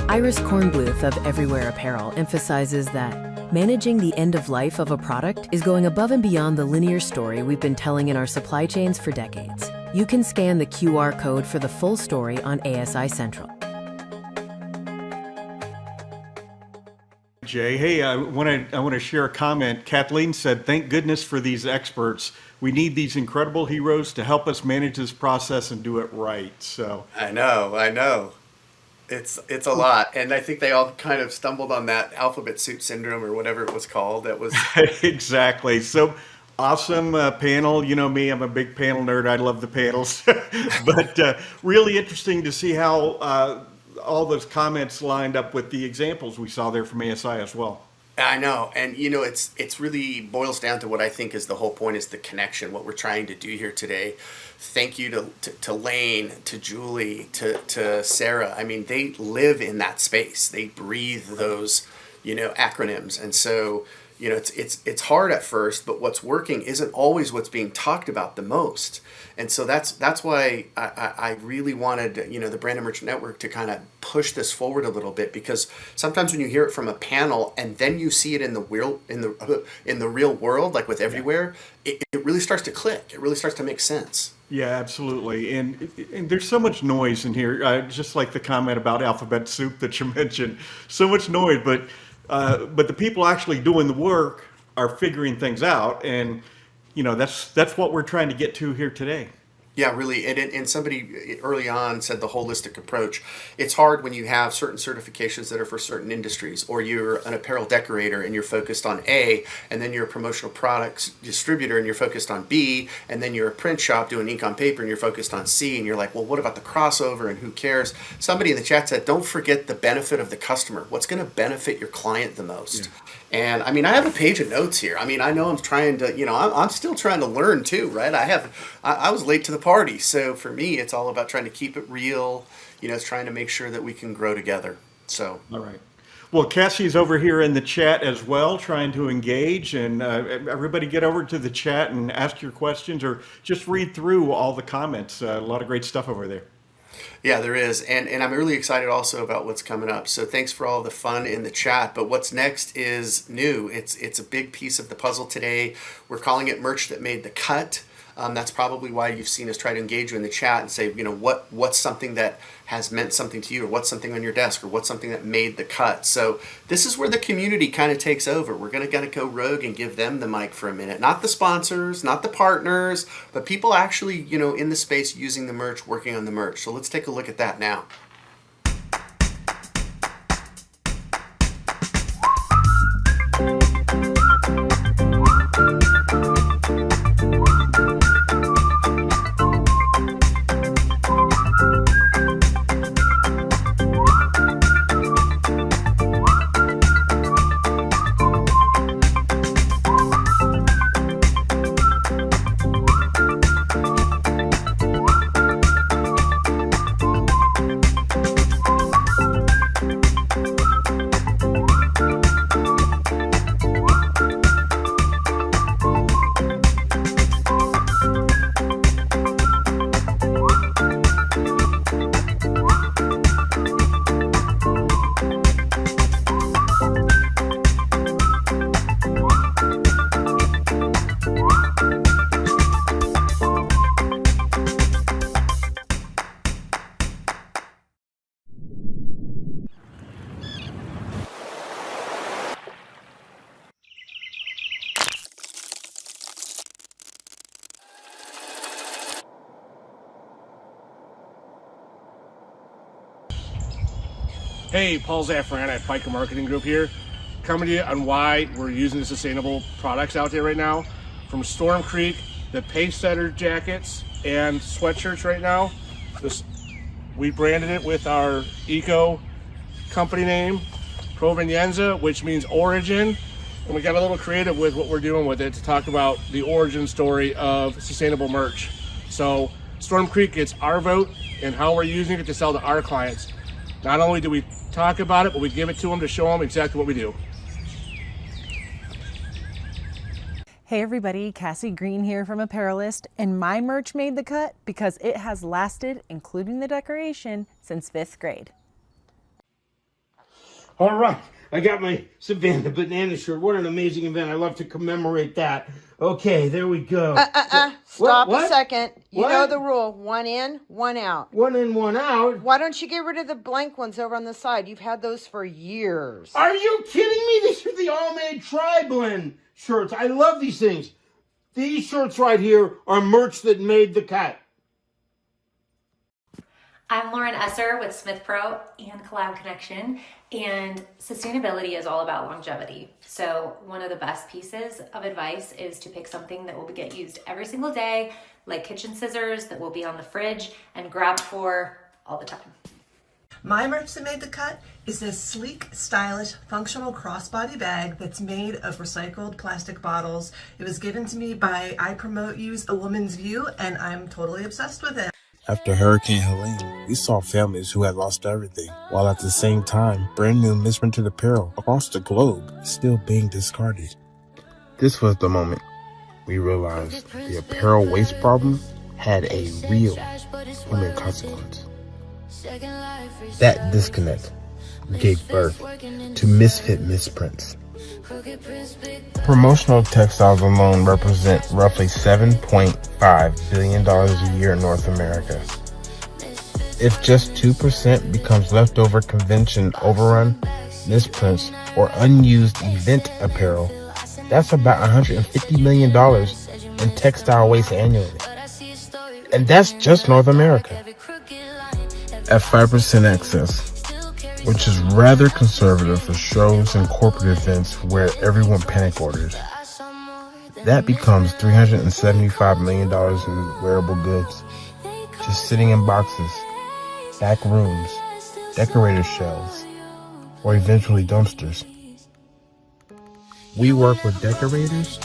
Iris Kornbluth of Everywhere Apparel emphasizes that managing the end of life of a product is going above and beyond the linear story we've been telling in our supply chains for decades. You can scan the QR code for the full story on ASI Central. Jay, hey, I want to share a comment. Kathleen said, "Thank goodness for these experts. We need these incredible heroes to help us manage this process and do it right." So I know. It's a lot, and I think they all kind of stumbled on that alphabet soup syndrome or whatever it was called. That was exactly. So awesome panel. You know me, I'm a big panel nerd. I love the panels, but really interesting to see how all those comments lined up with the examples we saw there from ASI as well. I know, and it's really boils down to what I think is the whole point, is the connection, what we're trying to do here today. Thank you to Lane, to Julie, to Sara. I mean, they live in that space. They breathe those, acronyms, and so it's hard at first, but what's working isn't always what's being talked about the most. And so that's why I really wanted, the Brand and Merchant Network to kind of push this forward a little bit, because sometimes when you hear it from a panel and then you see it in the real world, like with Everywhere, it really starts to click. It really starts to make sense. Yeah, absolutely. And there's so much noise in here, just like the comment about alphabet soup that you mentioned. So much noise, but the people actually doing the work are figuring things out, and that's what we're trying to get to here today. Yeah, really. And somebody early on said the holistic approach. It's hard when you have certain certifications that are for certain industries, or you're an apparel decorator and you're focused on A, and then you're a promotional products distributor and you're focused on B, and then you're a print shop doing ink on paper and you're focused on C, and you're like, well, what about the crossover and who cares? Somebody in the chat said, don't forget the benefit of the customer. What's going to benefit your client the most? Yeah. And I mean, I have a page of notes here. I mean, I know I'm trying to, I'm still trying to learn too, right? I was late to the party. So for me, it's all about trying to keep it real. It's trying to make sure that we can grow together. So. All right. Well, Cassie's over here in the chat as well, trying to engage, and everybody get over to the chat and ask your questions or just read through all the comments. A lot of great stuff over there. Yeah, there is. And I'm really excited also about what's coming up. So thanks for all the fun in the chat. But what's next is new. It's a big piece of the puzzle today. We're calling it merch that made the cut. That's probably why you've seen us try to engage you in the chat and say, what's something that has meant something to you, or what's something on your desk, or what's something that made the cut. So this is where the community kind of takes over. We're going to go rogue and give them the mic for a minute. Not the sponsors, not the partners, but people actually, in the space using the merch, working on the merch. So let's take a look at that now. Hey, Paul Zafran at Piker Marketing Group here, coming to you on why we're using the sustainable products out there right now. From Storm Creek, the Pace Setter jackets and sweatshirts right now. We branded it with our eco company name, Provenienza, which means origin. And we got a little creative with what we're doing with it to talk about the origin story of sustainable merch. So Storm Creek gets our vote and how we're using it to sell to our clients. Not only do we talk about it, but we give it to them to show them exactly what we do. Hey everybody, Cassie Green here from Apparelist, and my merch made the cut because it has lasted, including the decoration, since 5th grade. All right, I got my Savannah Banana shirt. What an amazing event. I love to commemorate that. Okay, there we go. Stop a second. You What? know the rule. One in, one out. One in, one out? Why don't you get rid of the blank ones over on the side? You've had those for years. Are you kidding me? These are the Allmade Tri-Blend shirts. I love these things. These shirts right here are merch that made the cut. I'm Lauren Esser with Smith Pro and Collab Connection, and sustainability is all about longevity. So one of the best pieces of advice is to pick something that will get used every single day, like kitchen scissors that will be on the fridge and grab for all the time. My merch that made the cut is this sleek, stylish, functional crossbody bag that's made of recycled plastic bottles. It was given to me by I Promote Use a Woman's View, and I'm totally obsessed with it. After Hurricane Helene, we saw families who had lost everything, while at the same time, brand new misprinted apparel across the globe is still being discarded. This was the moment we realized the apparel waste problem had a real human consequence. That disconnect gave birth to misfit misprints. Promotional textiles alone represent roughly $7.5 billion a year in North America. If just 2% becomes leftover convention overrun, misprints, or unused event apparel, that's about $150 million in textile waste annually. And that's just North America. At 5% excess, which is rather conservative for shows and corporate events where everyone panic orders, that becomes $375 million in wearable goods, just sitting in boxes, back rooms, decorator shelves, or eventually dumpsters. We work with decorators,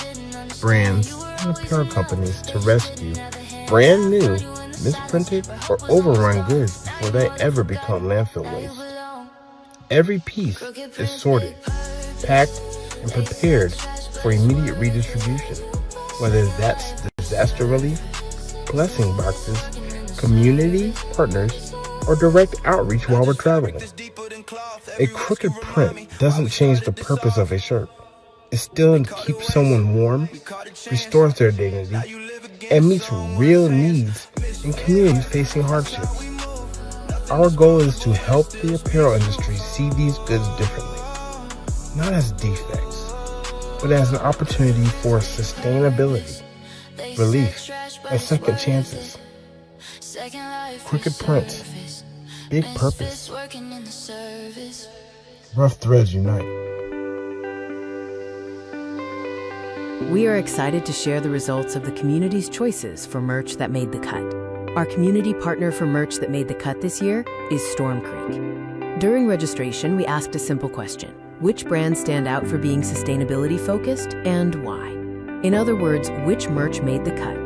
brands, and apparel companies to rescue brand new, misprinted, or overrun goods before they ever become landfill waste. Every piece is sorted, packed, and prepared for immediate redistribution, whether that's disaster relief, blessing boxes, community partners, or direct outreach while we're traveling. A crooked print doesn't change the purpose of a shirt. It still keeps someone warm, restores their dignity, and meets real needs in communities facing hardships. Our goal is to help the apparel industry see these goods differently, not as defects, but as an opportunity for sustainability, relief, and second chances. Crooked prints, big purpose. Rough threads unite. We are excited to share the results of the community's choices for merch that made the cut. Our community partner for merch that made the cut this year is Storm Creek. During registration, we asked a simple question: which brands stand out for being sustainability focused and why? In other words, which merch made the cut?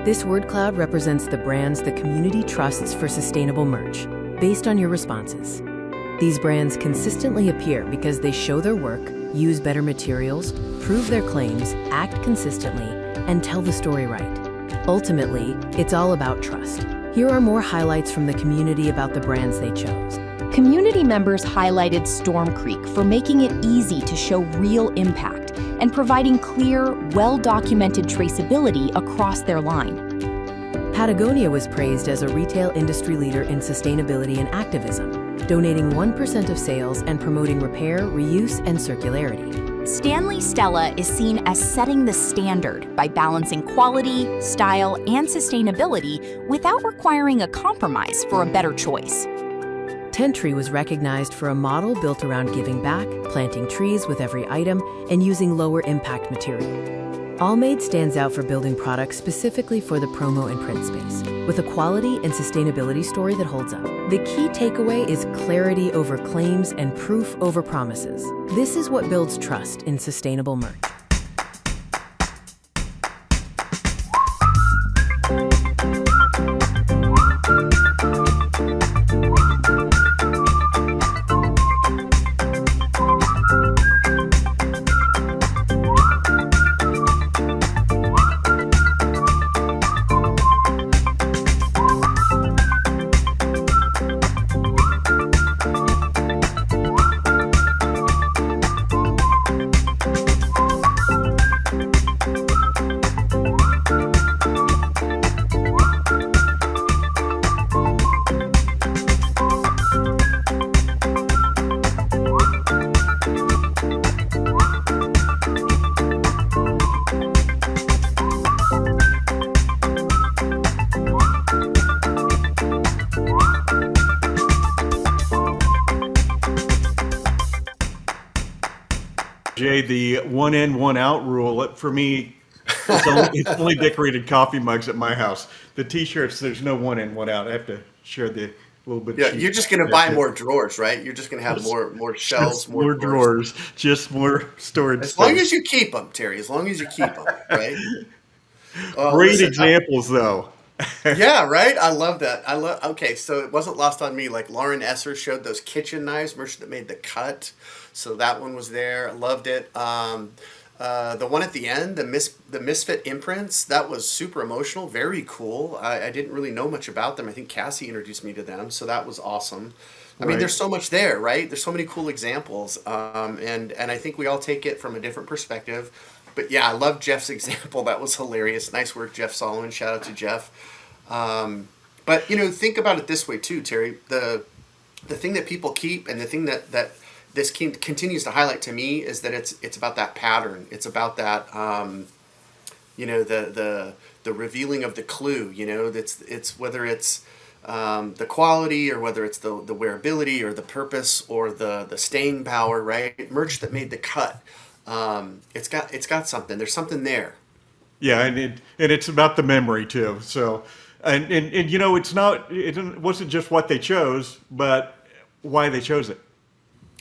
This word cloud represents the brands the community trusts for sustainable merch, based on your responses. These brands consistently appear because they show their work, use better materials, prove their claims, act consistently, and tell the story right. Ultimately, it's all about trust. Here are more highlights from the community about the brands they chose. Community members highlighted Storm Creek for making it easy to show real impact and providing clear, well-documented traceability across their line. Patagonia was praised as a retail industry leader in sustainability and activism, donating 1% of sales and promoting repair, reuse, and circularity. Stanley Stella is seen as setting the standard by balancing quality, style, and sustainability without requiring a compromise for a better choice. Tentree was recognized for a model built around giving back, planting trees with every item, and using lower impact material. Allmade stands out for building products specifically for the promo and print space, with a quality and sustainability story that holds up. The key takeaway is clarity over claims and proof over promises. This is what builds trust in sustainable merch. Jay, the one in, one out rule, for me, it's only decorated coffee mugs at my house. The t-shirts, there's no one in, one out. I have to share the little bit. Yeah, you're just going to buy more drawers, right? You're just going to have more shelves, more drawers, just more storage. As long as you keep them, Terry, as long as you keep them, right? Great examples, though. Yeah, right? I love that. Okay, so it wasn't lost on me. Like Lauren Esser showed those kitchen knives, merch that made the cut. So that one was there. I loved it. The one at the end, the Misfit imprints, that was super emotional, very cool. I didn't really know much about them. I think Cassie introduced me to them, so that was awesome. I mean, there's so much there, right? There's so many cool examples, and I think we all take it from a different perspective. But yeah, I love Jeff's example. That was hilarious. Nice work, Jeff Solomon. Shout out to Jeff. But think about it this way too, Terry. The thing that people keep, and the thing that this continues to highlight to me, is that it's about that pattern. It's about that the revealing of the clue. It's whether it's the quality, or whether it's the wearability, or the purpose, or the staying power. Right, merch that made the cut. It's got something. There's something there. Yeah, and it's about the memory too. So, and it wasn't just what they chose, but why they chose it.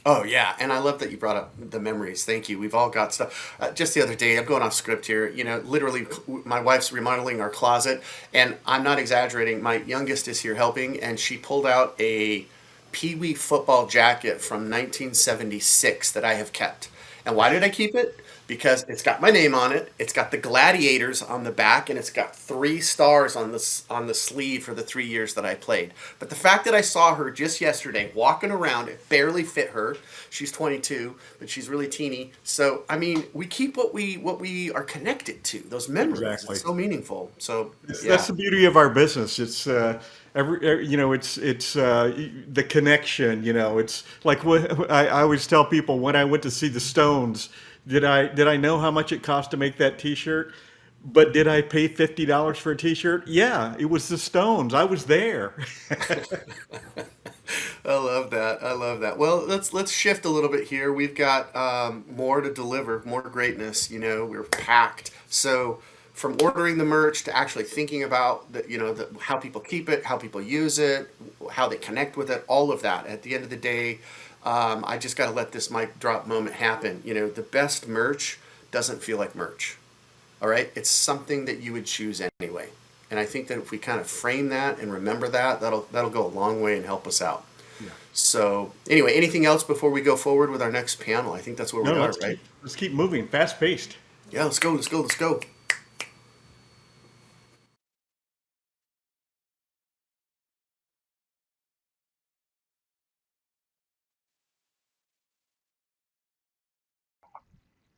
Oh yeah, and I love that you brought up the memories. Thank you. We've all got stuff. Just the other day, I'm going off script here. Literally, my wife's remodeling our closet, and I'm not exaggerating. My youngest is here helping, and she pulled out a Pee Wee football jacket from 1976 that I have kept. And why did I keep it? Because it's got my name on it. It's got the gladiators on the back, and it's got 3 stars on the sleeve for the 3 years that I played. But the fact that I saw her just yesterday walking around, it barely fit her. She's 22, but she's really teeny. So I mean, we keep what we are connected to. Those memories. Exactly. It's so meaningful. So That's the beauty of our business. It's it's the connection. It's like what I always tell people when I went to see the Stones. Did I know how much it cost to make that T-shirt? But did I pay $50 for a T-shirt? Yeah, it was the Stones. I was there. I love that. I love that. Well, let's shift a little bit here. We've got more to deliver, more greatness. We're packed. So from ordering the merch to actually thinking about how people keep it, how people use it, how they connect with it, all of that. At the end of the day, I just got to let this mic drop moment happen. The best merch doesn't feel like merch. All right, it's something that you would choose anyway. And I think that if we kind of frame that and remember that, that'll go a long way and help us out. Yeah. So anyway, anything else before we go forward with our next panel? I think that's where we are, right? Let's keep moving, fast paced. Yeah, let's go.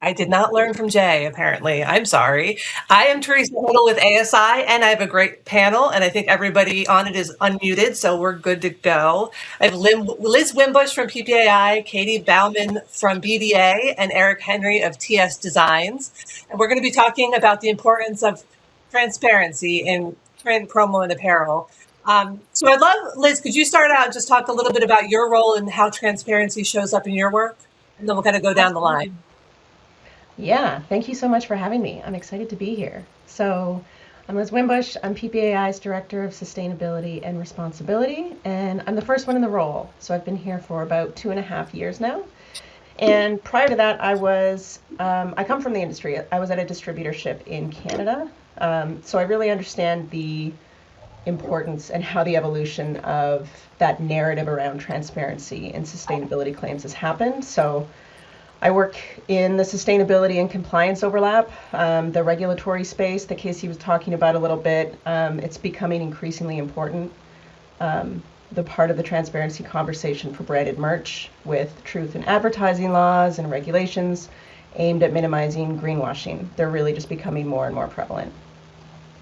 I did not learn from Jay, apparently. I'm sorry. I am Therese Hegel with ASI, and I have a great panel, and I think everybody on it is unmuted, so we're good to go. I have Liz Wimbush from PPAI, Caity Baumann from BDA, and Eric Henry of TS Designs. And we're going to be talking about the importance of transparency in print, promo, and apparel. So I'd love, Liz, could you start out and just talk a little bit about your role and how transparency shows up in your work? And then we'll kind of go down the line. Yeah, thank you so much for having me. I'm excited to be here. So I'm Liz Wimbush. I'm PPAI's Director of Sustainability and Responsibility, and I'm the first one in the role. So I've been here for about 2.5 years now. And prior to that, I come from the industry. I was at a distributorship in Canada. So I really understand the importance and how the evolution of that narrative around transparency and sustainability claims has happened. So I work in the sustainability and compliance overlap, the regulatory space that Cassie was talking about a little bit. It's becoming increasingly important, the part of the transparency conversation for branded merch with truth in advertising laws and regulations aimed at minimizing greenwashing. They're really just becoming more and more prevalent.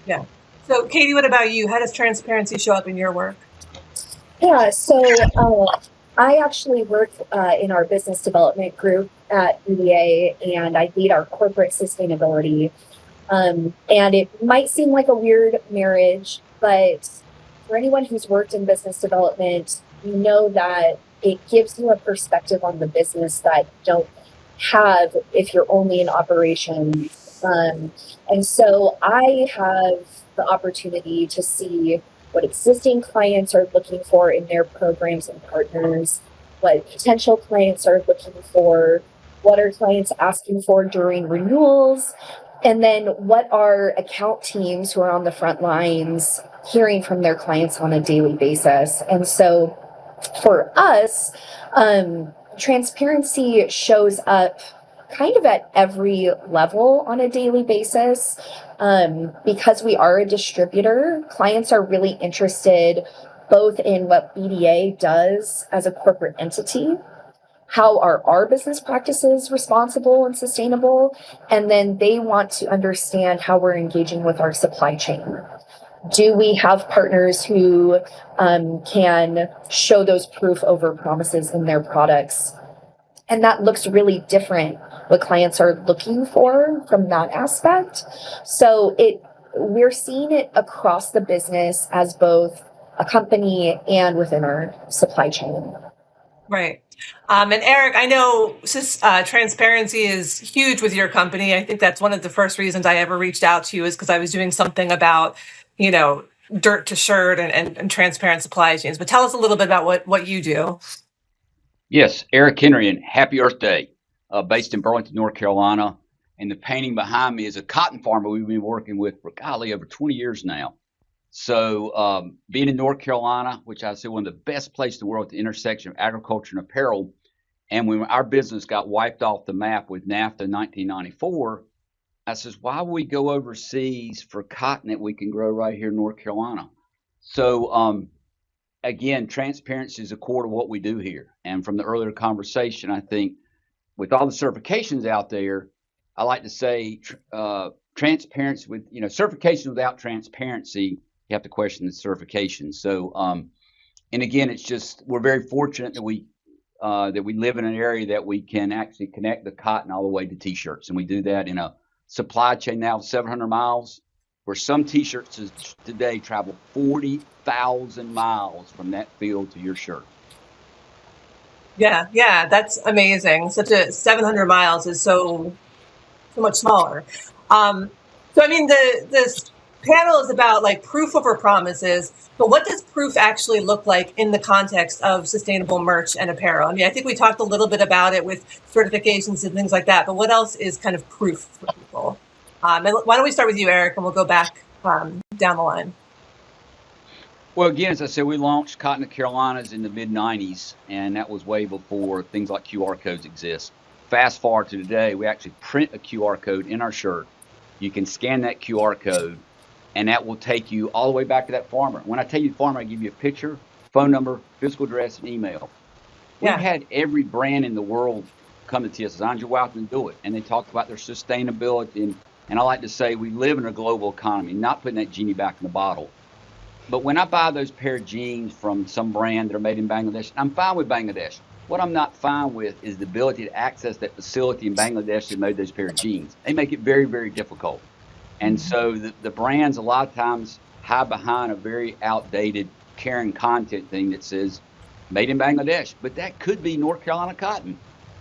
Yeah. So Caity, what about you? How does transparency show up in your work? Yeah, so I actually work in our business development group at BDA, and I lead our corporate sustainability. And it might seem like a weird marriage, but for anyone who's worked in business development, you know that it gives you a perspective on the business that you don't have if you're only in operations. And so I have the opportunity to see what existing clients are looking for in their programs and partners, what potential clients are looking for, what are clients asking for during renewals, and then what are account teams who are on the front lines hearing from their clients on a daily basis. And so for us, transparency shows up kind of at every level on a daily basis. Because we are a distributor, clients are really interested both in what BDA does as a corporate entity, how are our business practices responsible and sustainable, and then they want to understand how we're engaging with our supply chain. Do we have partners who can show those proof over promises in their products? And that looks really different, what clients are looking for from that aspect. So we're seeing it across the business as both a company and within our supply chain. Right. And Eric, I know transparency is huge with your company. I think that's one of the first reasons I ever reached out to you is because I was doing something about, dirt to shirt and transparent supply chains. But tell us a little bit about what you do. Yes, Eric Henry, and happy Earth Day, based in Burlington, North Carolina. And the painting behind me is a cotton farmer we've been working with for, over 20 years now. So being in North Carolina, which I say one of the best places in the world at the intersection of agriculture and apparel, And when our business got wiped off the map with NAFTA in 1994, I says, why would we go overseas for cotton that we can grow right here in North Carolina? So again, transparency is a core to what we do here. And from the earlier conversation, I think with all the certifications out there, I like to say transparency with, certification without transparency, you have to question the certification. So, and again, it's just, we're very fortunate that we live in an area that we can actually connect the cotton all the way to t-shirts. And we do that in a supply chain now of 700 miles, where some t-shirts today travel 40,000 miles from that field to your shirt. Yeah, that's amazing. Such a 700 miles is so much smaller. So I mean, this panel is about like proof over promises, but what does proof actually look like in the context of sustainable merch and apparel? I mean, I think we talked a little bit about it with certifications and things like that, but what else is kind of proof for people? And why don't we start with you, Eric, and we'll go back down the line. Well, again, as I said, we launched Cotton to Carolinas in the mid-90s, and that was way before things like QR codes exist. Fast forward to today, we actually print a QR code in our shirt. You can scan that QR code, and that will take you all the way back to that farmer. When I tell you farmer, I give you a picture, phone number, physical address, and email. We've had every brand in the world come to TS Designs, you're welcome to do it. And they talk about their sustainability. And I like to say we live in a global economy, not putting that genie back in the bottle. But when I buy those pair of jeans from some brand that are made in Bangladesh, I'm fine with Bangladesh. What I'm not fine with is the ability to access that facility in Bangladesh that made those pair of jeans. They make it very, very difficult. And so the brands a lot of times hide behind a very outdated Karen content thing that says made in Bangladesh, but that could be North Carolina cotton.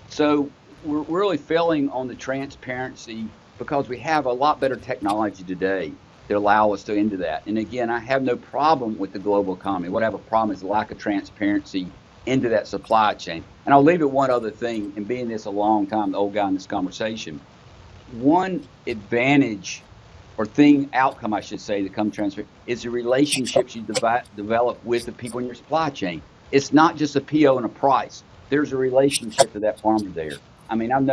So we're really failing on the transparency because we have a lot better technology today that allow us to into that. And again, I have no problem with the global economy. What I have a problem is the lack of transparency into that supply chain. And I'll leave it one other thing, and being this a long time, the old guy in this conversation, one advantage or outcome, I should say, that comes transparent is the relationships you develop with the people in your supply chain. It's not just a PO and a price. There's a relationship to that farmer there. I mean, I'm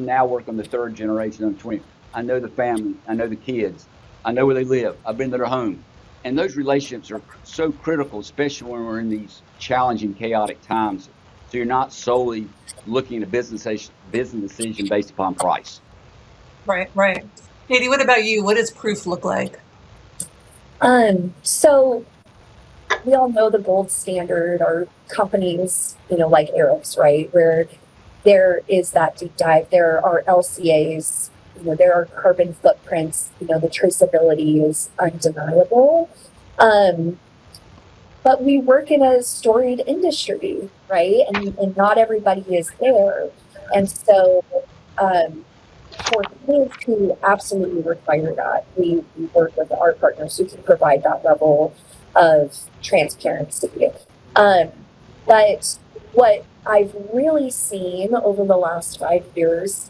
now working on the third generation of 20. I know the family. I know the kids. I know where they live. I've been to their home. And those relationships are so critical, especially when we're in these challenging, chaotic times. So you're not solely looking at a business decision based upon price. Right. Caity, what about you? What does proof look like? So we all know the gold standard are companies, like Eric's, right? Where there is that deep dive. There are LCAs, there are carbon footprints, the traceability is undeniable. But we work in a storied industry, right? And not everybody is there. And so for kids who absolutely require that, we work with our partners who can provide that level of transparency. But what I've really seen over the last 5 years,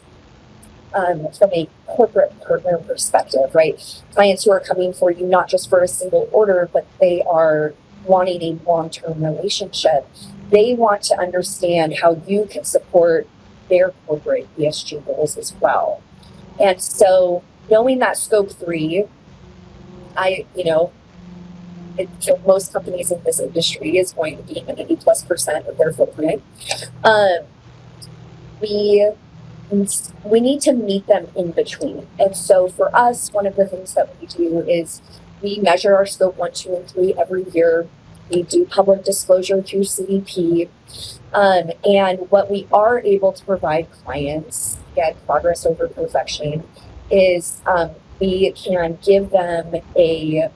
from a corporate partner perspective, right? Clients who are coming for you not just for a single order, but they are wanting a long-term relationship. They want to understand how you can support their corporate ESG goals as well. And so knowing that scope 3, so most companies in this industry is going to be 80+% of their footprint. We need to meet them in between. And so for us, one of the things that we do is we measure our scope 1, 2, and 3 every year. We do public disclosure through CDP. And what we are able to provide clients, again, progress over perfection, is we can give them a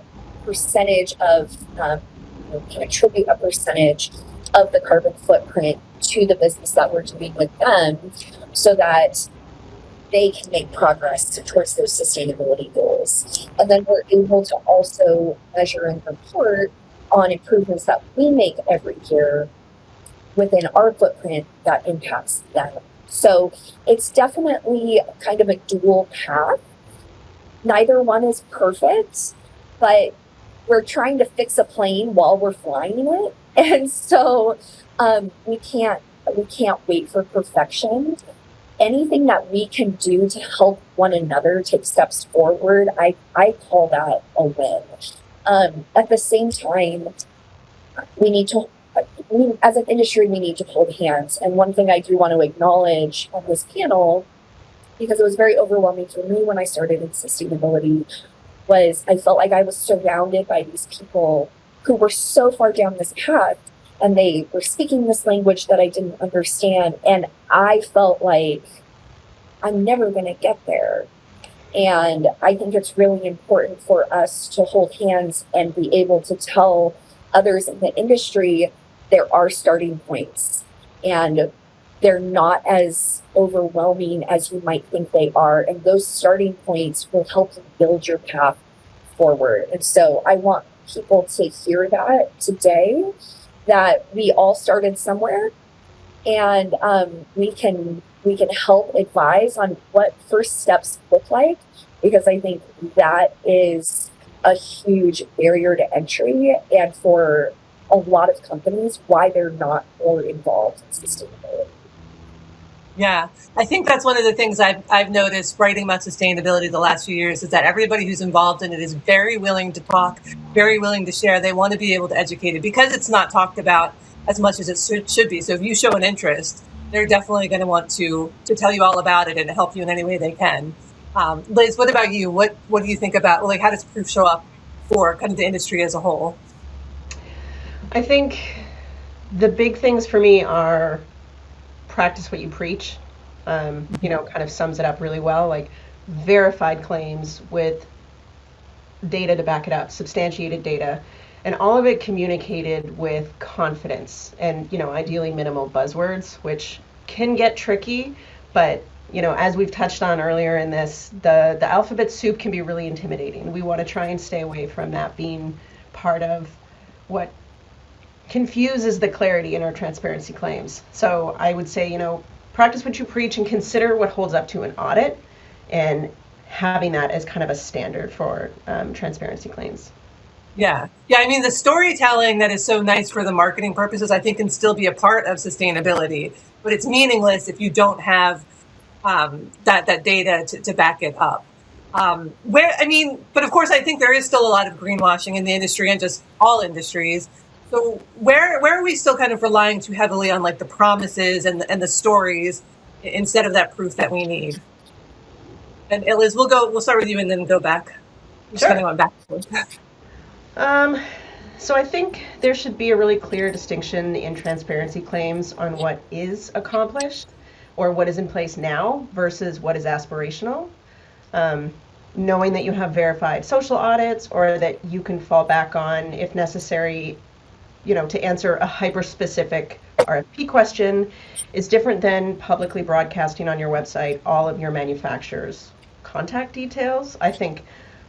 percentage of, can attribute a percentage of the carbon footprint to the business that we're doing with them so that they can make progress towards those sustainability goals. And then we're able to also measure and report on improvements that we make every year within our footprint that impacts them. So it's definitely kind of a dual path. Neither one is perfect, but we're trying to fix a plane while we're flying it. And so we can't we can't wait for perfection. Anything that we can do to help one another take steps forward, I call that a win. At the same time, as an industry, we need to hold hands. And one thing I do want to acknowledge on this panel, because it was very overwhelming for me when I started in sustainability, was I felt like I was surrounded by these people who were so far down this path, and they were speaking this language that I didn't understand. And I felt like I'm never going to get there. And I think it's really important for us to hold hands and be able to tell others in the industry there are starting points, and they're not as overwhelming as you might think they are. And those starting points will help you build your path forward. And so I want people to hear that today, that we all started somewhere, and we can help advise on what first steps look like, because I think that is a huge barrier to entry, and for a lot of companies, why they're not more involved in sustainability. Yeah, I think that's one of the things I've noticed writing about sustainability the last few years, is that everybody who's involved in it is very willing to talk, very willing to share. They want to be able to educate it because it's not talked about as much as it should be. So if you show an interest, they're definitely going to want to tell you all about it and help you in any way they can. Liz, what about you? What do you think about, like, how does proof show up for kind of the industry as a whole? I think the big things for me are practice what you preach. Kind of sums it up really well. Like, verified claims with data to back it up, substantiated data, and all of it communicated with confidence and, ideally minimal buzzwords, which can get tricky, but as we've touched on earlier in this, the alphabet soup can be really intimidating. We want to try and stay away from that being part of what confuses the clarity in our transparency claims. So I would say, practice what you preach and consider what holds up to an audit, and having that as kind of a standard for transparency claims. Yeah. I mean, the storytelling that is so nice for the marketing purposes, I think, can still be a part of sustainability, but it's meaningless if you don't have that data to back it up. But of course, I think there is still a lot of greenwashing in the industry, and just all industries. So where are we still kind of relying too heavily on, like, the promises and the stories instead of that proof that we need? And Liz, we'll start with you and then go back. Just kind of going back. So I think there should be a really clear distinction in transparency claims on what is accomplished or what is in place now versus what is aspirational. Knowing that you have verified social audits, or that you can fall back on, if necessary, to answer a hyper-specific RFP question, is different than publicly broadcasting on your website all of your manufacturer's contact details. I think,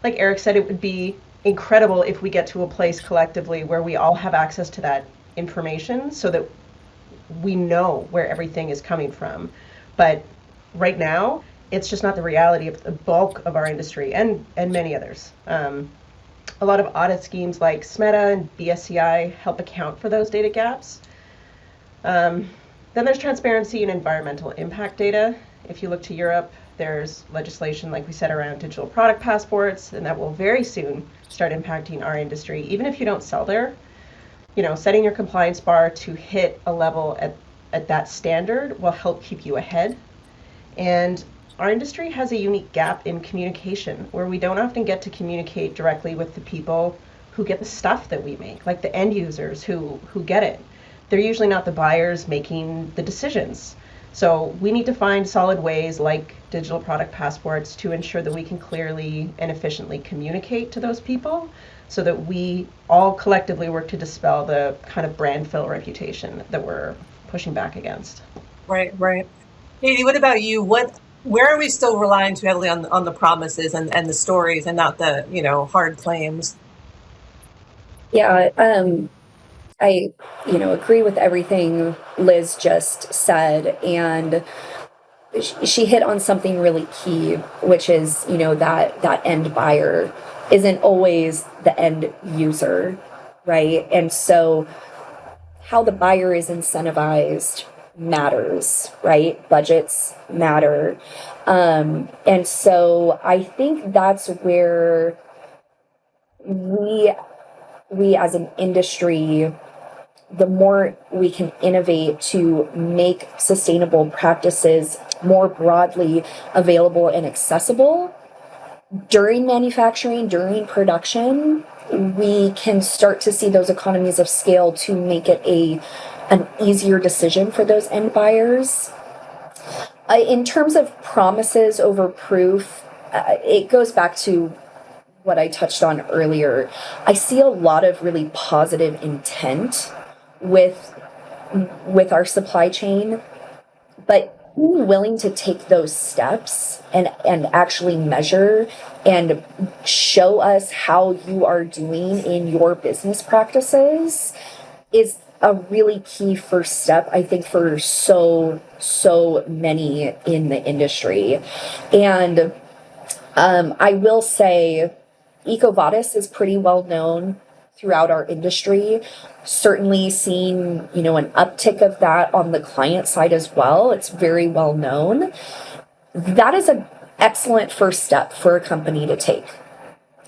like Eric said, it would be incredible if we get to a place collectively where we all have access to that information so that we know where everything is coming from. But right now, it's just not the reality of the bulk of our industry and many others. A lot of audit schemes like SMETA and BSCI help account for those data gaps. Then there's transparency and environmental impact data. If you look to Europe, there's legislation, like we said, around digital product passports, and that will very soon start impacting our industry. Even if you don't sell there, setting your compliance bar to hit a level at that standard will help keep you ahead. And our industry has a unique gap in communication, where we don't often get to communicate directly with the people who get the stuff that we make, like the end users who get it. They're usually not the buyers making the decisions. So we need to find solid ways, like digital product passports, to ensure that we can clearly and efficiently communicate to those people, so that we all collectively work to dispel the kind of brand fill reputation that we're pushing back against. Right. Caity, what about you? Where are we still relying too heavily on the promises and the stories, and not the hard claims? Yeah, I agree with everything Liz just said, and she hit on something really key, which is that end buyer isn't always the end user, right? And so how the buyer is incentivized matters, right? Budgets matter. And so I think that's where we as an industry, the more we can innovate to make sustainable practices more broadly available and accessible during manufacturing, during production, we can start to see those economies of scale to make it an easier decision for those end buyers. In terms of promises over proof, it goes back to what I touched on earlier. I see a lot of really positive intent with our supply chain, but being willing to take those steps and actually measure and show us how you are doing in your business practices is a really key first step, I think, for so many in the industry. And I will say EcoVadis is pretty well known throughout our industry. Certainly seeing, an uptick of that on the client side as well. It's very well known. That is an excellent first step for a company to take,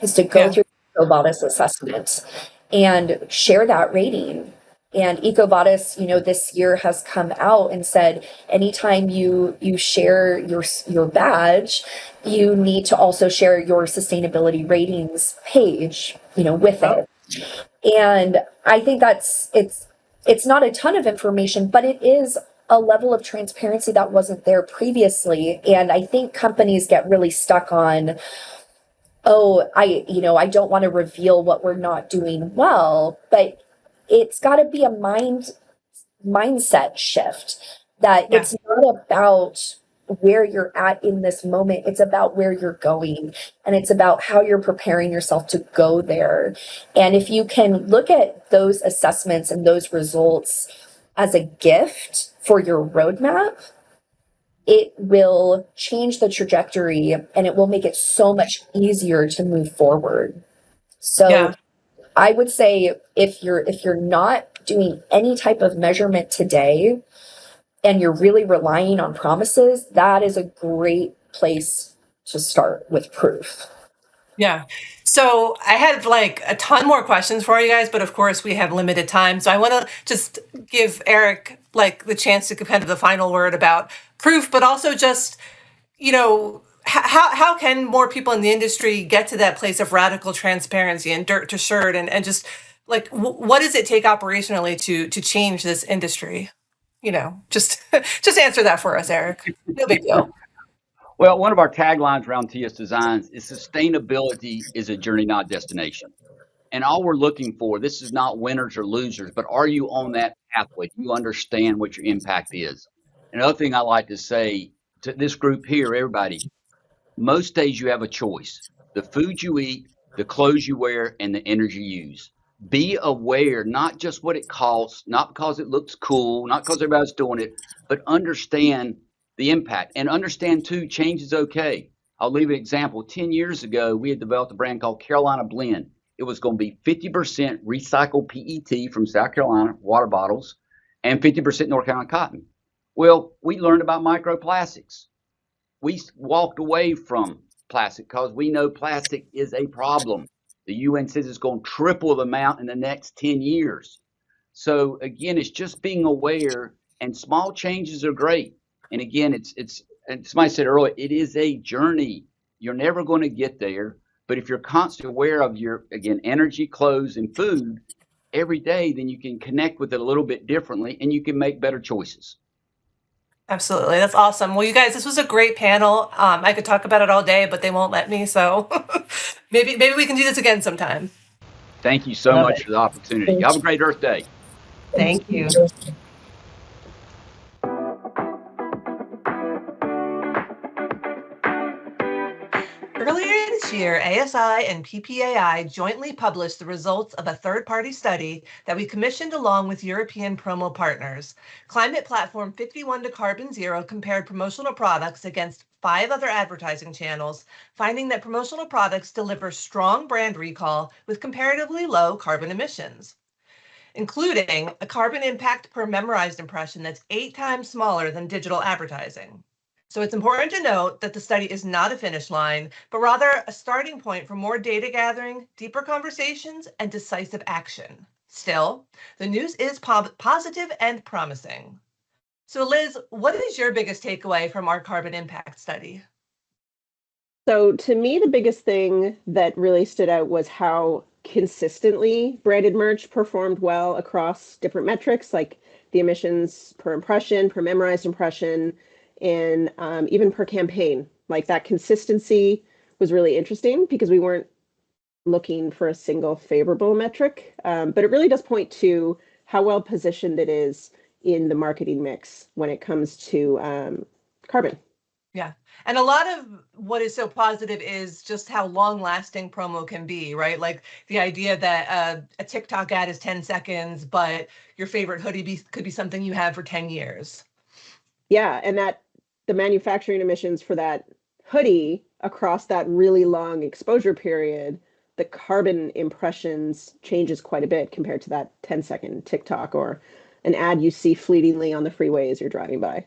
is to go through the EcoVadis assessment and share that rating. And EcoVadis, this year has come out and said, anytime you share your badge, you need to also share your sustainability ratings page, with it. And I think it's not a ton of information, but it is a level of transparency that wasn't there previously. And I think companies get really stuck on, I don't want to reveal what we're not doing well, but it's got to be a mindset shift that it's not about where you're at in this moment. It's about where you're going, and it's about how you're preparing yourself to go there. And if you can look at those assessments and those results as a gift for your roadmap, it will change the trajectory and it will make it so much easier to move forward. So I would say if you're not doing any type of measurement today and you're really relying on promises, that is a great place to start with proof. Yeah. So I had like a ton more questions for you guys, but of course we have limited time. So I want to just give Eric like the chance to kind of the final word about proof, but also just, how can more people in the industry get to that place of radical transparency and dirt to shirt and just like, what does it take operationally to change this industry? Just answer that for us, Eric. No big deal. Well, one of our taglines around TS Designs is sustainability is a journey, not a destination. And all we're looking for, this is not winners or losers, but are you on that pathway? Do you understand what your impact is? Another thing I like to say to this group here, everybody, most days you have a choice. The food you eat, the clothes you wear, and the energy you use. Be aware, not just what it costs, not because it looks cool, not because everybody's doing it, but understand the impact. And understand, too, change is okay. I'll leave an example. 10 years ago, we had developed a brand called Carolina Blend. It was going to be 50% recycled PET from South Carolina, water bottles, and 50% North Carolina cotton. Well, we learned about microplastics. We walked away from plastic because we know plastic is a problem. The UN says it's going to triple the amount in the next 10 years. So again, it's just being aware, and small changes are great. And again, it's and somebody said earlier, it is a journey. You're never going to get there. But if you're constantly aware of your, again, energy, clothes, and food every day, then you can connect with it a little bit differently and you can make better choices. Absolutely. That's awesome. Well, you guys, this was a great panel. I could talk about it all day, but they won't let me. So maybe we can do this again sometime. Thank you so much for the opportunity. You have a great Earth Day. Thank you. Earlier this year, ASI and PPAI jointly published the results of a third-party study that we commissioned along with European promo partners. Climate Platform 51 to Carbon Zero compared promotional products against 5 other advertising channels, finding that promotional products deliver strong brand recall with comparatively low carbon emissions. including a carbon impact per memorized impression that's 8 times smaller than digital advertising. So it's important to note that the study is not a finish line, but rather a starting point for more data gathering, deeper conversations, and decisive action. Still, the news is positive and promising. So Liz, what is your biggest takeaway from our carbon impact study? So to me, the biggest thing that really stood out was how consistently branded merch performed well across different metrics, like the emissions per impression, per memorized impression, and even per campaign. Like that consistency was really interesting because we weren't looking for a single favorable metric, but it really does point to how well positioned it is in the marketing mix when it comes to carbon. Yeah. And a lot of what is so positive is just how long lasting promo can be, right? Like the idea that a TikTok ad is 10 seconds, but your favorite hoodie could be something you have for 10 years. Yeah. And that the manufacturing emissions for that hoodie across that really long exposure period, the carbon impressions changes quite a bit compared to that 10-second TikTok or an ad you see fleetingly on the freeway as you're driving by.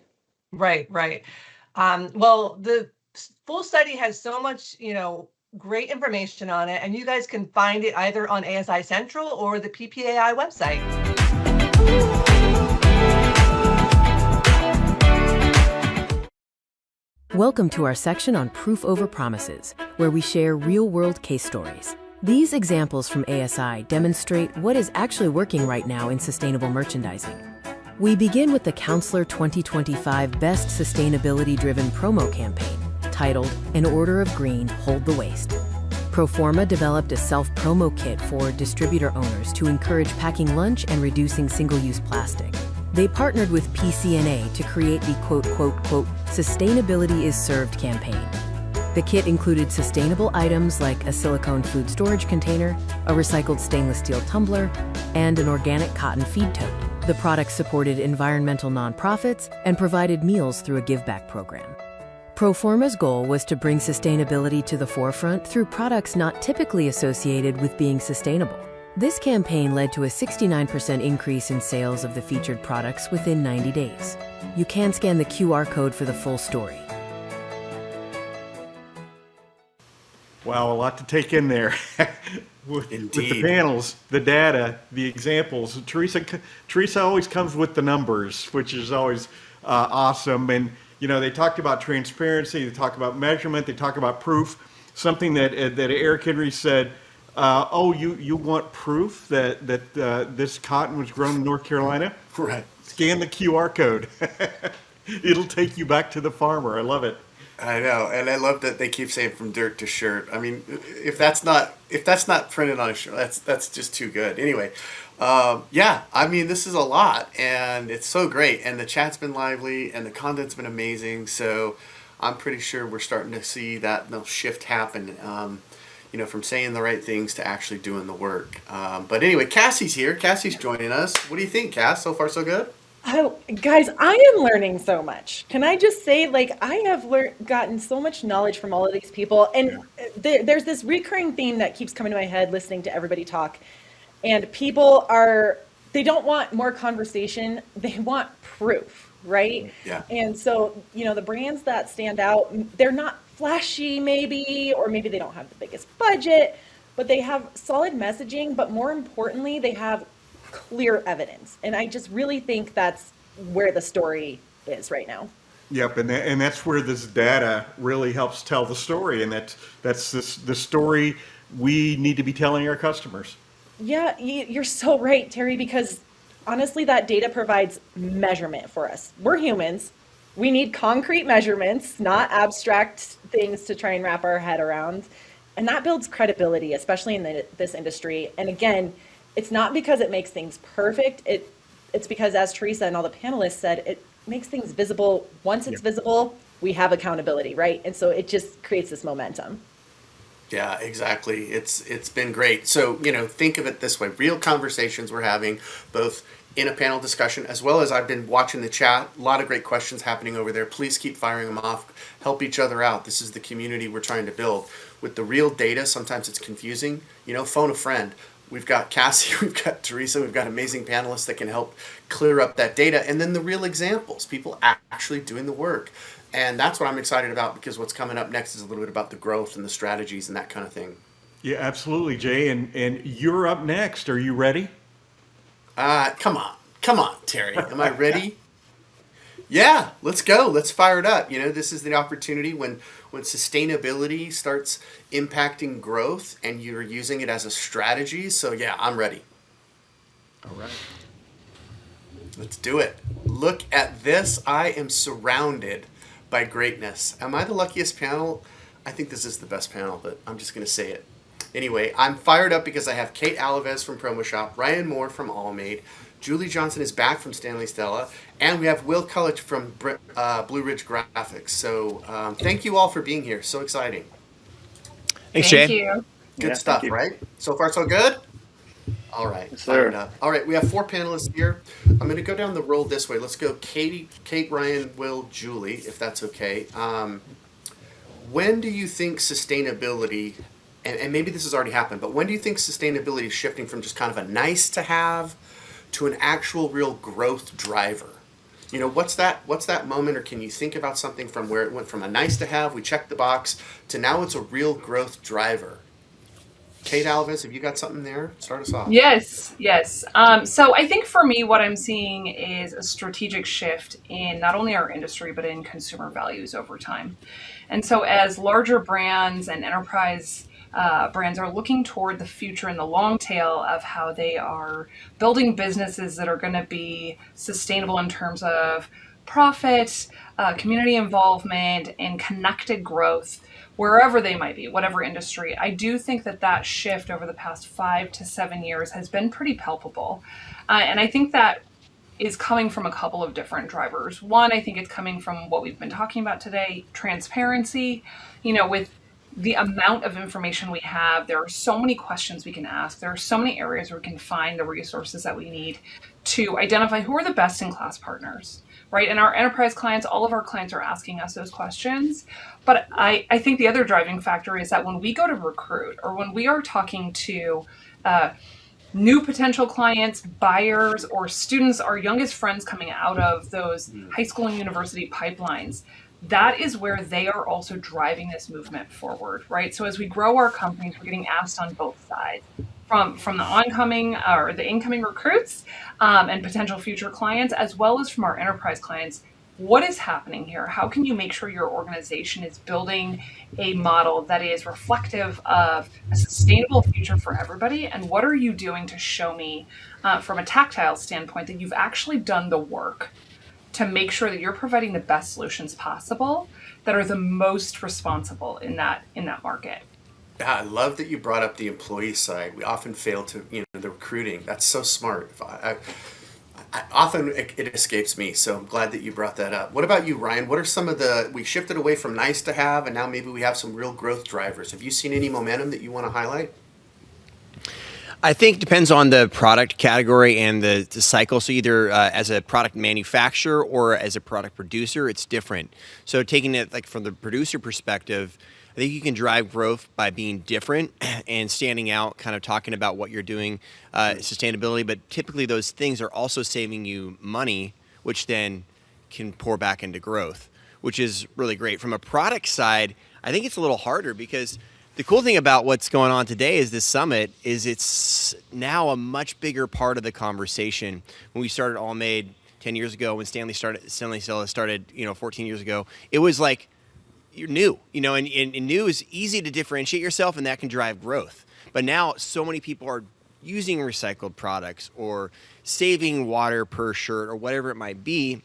Right, right. Well, the full study has so much, great information on it, and you guys can find it either on ASI Central or the PPAI website. Welcome to our section on Proof Over Promises, where we share real-world case stories. These examples from ASI demonstrate what is actually working right now in sustainable merchandising. We begin with the Counselor 2025 Best Sustainability-Driven Promo Campaign, titled An Order of Green, Hold the Waste. Proforma developed a self-promo kit for distributor owners to encourage packing lunch and reducing single-use plastic. They partnered with PCNA to create the Sustainability is Served campaign. The kit included sustainable items like a silicone food storage container, a recycled stainless steel tumbler, and an organic cotton feed tote. The product supported environmental nonprofits and provided meals through a give-back program. Proforma's goal was to bring sustainability to the forefront through products not typically associated with being sustainable. This campaign led to a 69% increase in sales of the featured products within 90 days. You can scan the QR code for the full story. Wow, a lot to take in there. with the panels, the data, the examples. Therese always comes with the numbers, which is always awesome. And, they talked about transparency, they talk about measurement, they talk about proof. Something that Eric Henry said, you want proof that this cotton was grown in North Carolina? Right. Scan the QR code. It'll take you back to the farmer. I love it. I know, and I love that they keep saying from dirt to shirt. I mean, if that's not printed on a shirt, that's just too good. Anyway, I mean, this is a lot, and it's so great, and the chat's been lively, and the content's been amazing. So I'm pretty sure we're starting to see that shift happen. From saying the right things to actually doing the work. But anyway, Cassie's here. Cassie's joining us. What do you think, Cass? So far, so good? Oh, guys, I am learning so much. Can I just say, I have gotten so much knowledge from all of these people. And there's this recurring theme that keeps coming to my head listening to everybody talk. And people they don't want more conversation. They want proof, right? Yeah. And so, the brands that stand out, they're not flashy maybe, or maybe they don't have the biggest budget, but they have solid messaging, but more importantly, they have clear evidence. And I just really think that's where the story is right now. Yep, and that's where this data really helps tell the story, and that's the story we need to be telling our customers. Yeah, you're so right, Terry, because honestly, that data provides measurement for us. We're humans. We need concrete measurements, not abstract things to try and wrap our head around. And that builds credibility, especially in this industry. And again, it's not because it makes things perfect. It's because, as Teresa and all the panelists said, it makes things visible. Once it's visible, we have accountability, right? And so it just creates this momentum. Yeah, exactly. It's been great. So, think of it this way. Real conversations we're having, both in a panel discussion, as well as I've been watching the chat. A lot of great questions happening over there. Please keep firing them off. Help each other out. This is the community we're trying to build. With the real data, sometimes it's confusing. Phone a friend. We've got Cassie, we've got Therese, we've got amazing panelists that can help clear up that data, and then the real examples, people actually doing the work. And that's what I'm excited about, because what's coming up next is a little bit about the growth and the strategies and that kind of thing. Yeah, absolutely, Jay. And you're up next. Are you ready? Come on, Terry. Am I ready? Yeah, let's go. Let's fire it up. This is the opportunity when sustainability starts impacting growth and you're using it as a strategy. So yeah, I'm ready. All right. Let's do it. Look at this. I am surrounded by greatness. Am I the luckiest panel? I think this is the best panel, but I'm just going to say it. Anyway, I'm fired up because I have Kate Alavez from PromoShop, Ryan Moor from Allmade, Julie Johnson is back from Stanley, Stella, and we have Will Kulick from Blue Ridge Graphics. So thank you all for being here. So exciting. Thanks, Jay. Thank you. Good stuff, right? So far, so good? All right. Yes, sir. All right, we have 4 panelists here. I'm going to go down the roll this way. Let's go Kate, Ryan, Will, Julie, if that's okay. When do you think sustainability, and maybe this has already happened, but when do you think sustainability is shifting from just kind of a nice to have to an actual real growth driver? What's that moment, or can you think about something from where it went from a nice to have, we checked the box, to now it's a real growth driver? Kate Alves, have you got something there? Start us off. Yes. So I think for me, what I'm seeing is a strategic shift in not only our industry, but in consumer values over time. And so as larger brands and enterprise brands are looking toward the future and the long tail of how they are building businesses that are going to be sustainable in terms of profit, community involvement, and connected growth, wherever they might be, whatever industry. I do think that shift over the past 5 to 7 years has been pretty palpable. And I think that is coming from a couple of different drivers. One, I think it's coming from what we've been talking about today, transparency. With the amount of information we have, there are so many questions we can ask. There are so many areas where we can find the resources that we need to identify who are the best in class partners, right? And our enterprise clients, all of our clients are asking us those questions. But I think the other driving factor is that when we go to recruit, or when we are talking to new potential clients, buyers, or students, our youngest friends coming out of those high school and university pipelines, that is where they are also driving this movement forward, right? So as we grow our companies, we're getting asked on both sides, from the oncoming or the incoming recruits and potential future clients, as well as from our enterprise clients. What is happening here? How can you make sure your organization is building a model that is reflective of a sustainable future for everybody? And what are you doing to show me from a tactile standpoint that you've actually done the work to make sure that you're providing the best solutions possible that are the most responsible in that market? Yeah, I love that you brought up the employee side. We often fail to, the recruiting. That's so smart. Often it escapes me, so I'm glad that you brought that up. What about you, Ryan? What are some of we shifted away from nice to have, and now maybe we have some real growth drivers. Have you seen any momentum that you want to highlight? I think it depends on the product category and the cycle. So either as a product manufacturer or as a product producer, it's different. So taking it like from the producer perspective, I think you can drive growth by being different and standing out, kind of talking about what you're doing, sustainability. But typically those things are also saving you money, which then can pour back into growth, which is really great. From a product side, I think it's a little harder because the cool thing about what's going on today is this summit is it's now a much bigger part of the conversation. When we started Allmade 10 years ago, when Stanley Stella started, 14 years ago, it was like, you're new, and new is easy to differentiate yourself, and that can drive growth. But now so many people are using recycled products or saving water per shirt or whatever it might be,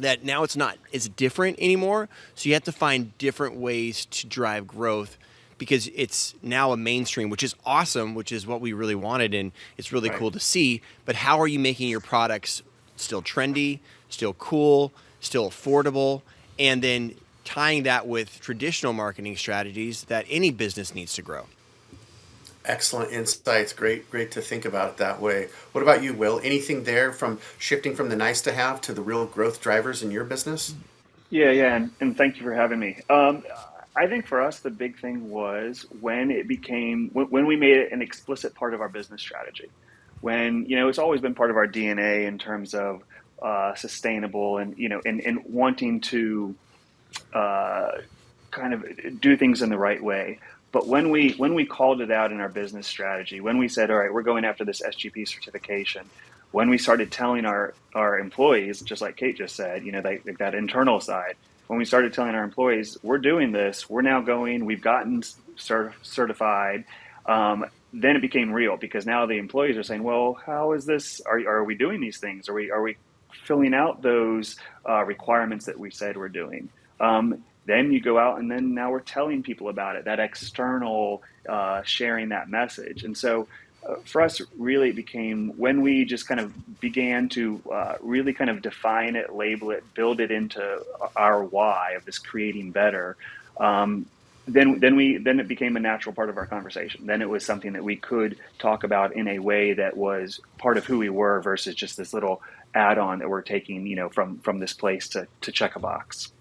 that now it's not as different anymore. So you have to find different ways to drive growth because it's now a mainstream, which is awesome, which is what we really wanted, and it's really cool to see. But how are you making your products still trendy, still cool, still affordable, and then tying that with traditional marketing strategies that any business needs to grow? Excellent insights. Great to think about it that way. What about you, Will? Anything there from shifting from the nice to have to the real growth drivers in your business? Yeah, and thank you for having me. I think for us, the big thing was when when we made it an explicit part of our business strategy. When, it's always been part of our DNA in terms of sustainable and, and wanting to kind of do things in the right way. But when we called it out in our business strategy, when we said, all right, we're going after this SGP certification, when we started telling our employees, just like Kate just said, that internal side, when we started telling our employees, we're doing this, we're now going, we've gotten certified, then it became real, because now the employees are saying, well, how is this? Are we doing these things? Are we filling out those requirements that we said we're doing? Then you go out and then now we're telling people about it, that external sharing that message. And so for us, really it became when we just kind of began to really kind of define it, label it, build it into our why of this creating better. Then it became a natural part of our conversation. Then it was something that we could talk about in a way that was part of who we were versus just this little add-on that we're taking, from this place to check a box.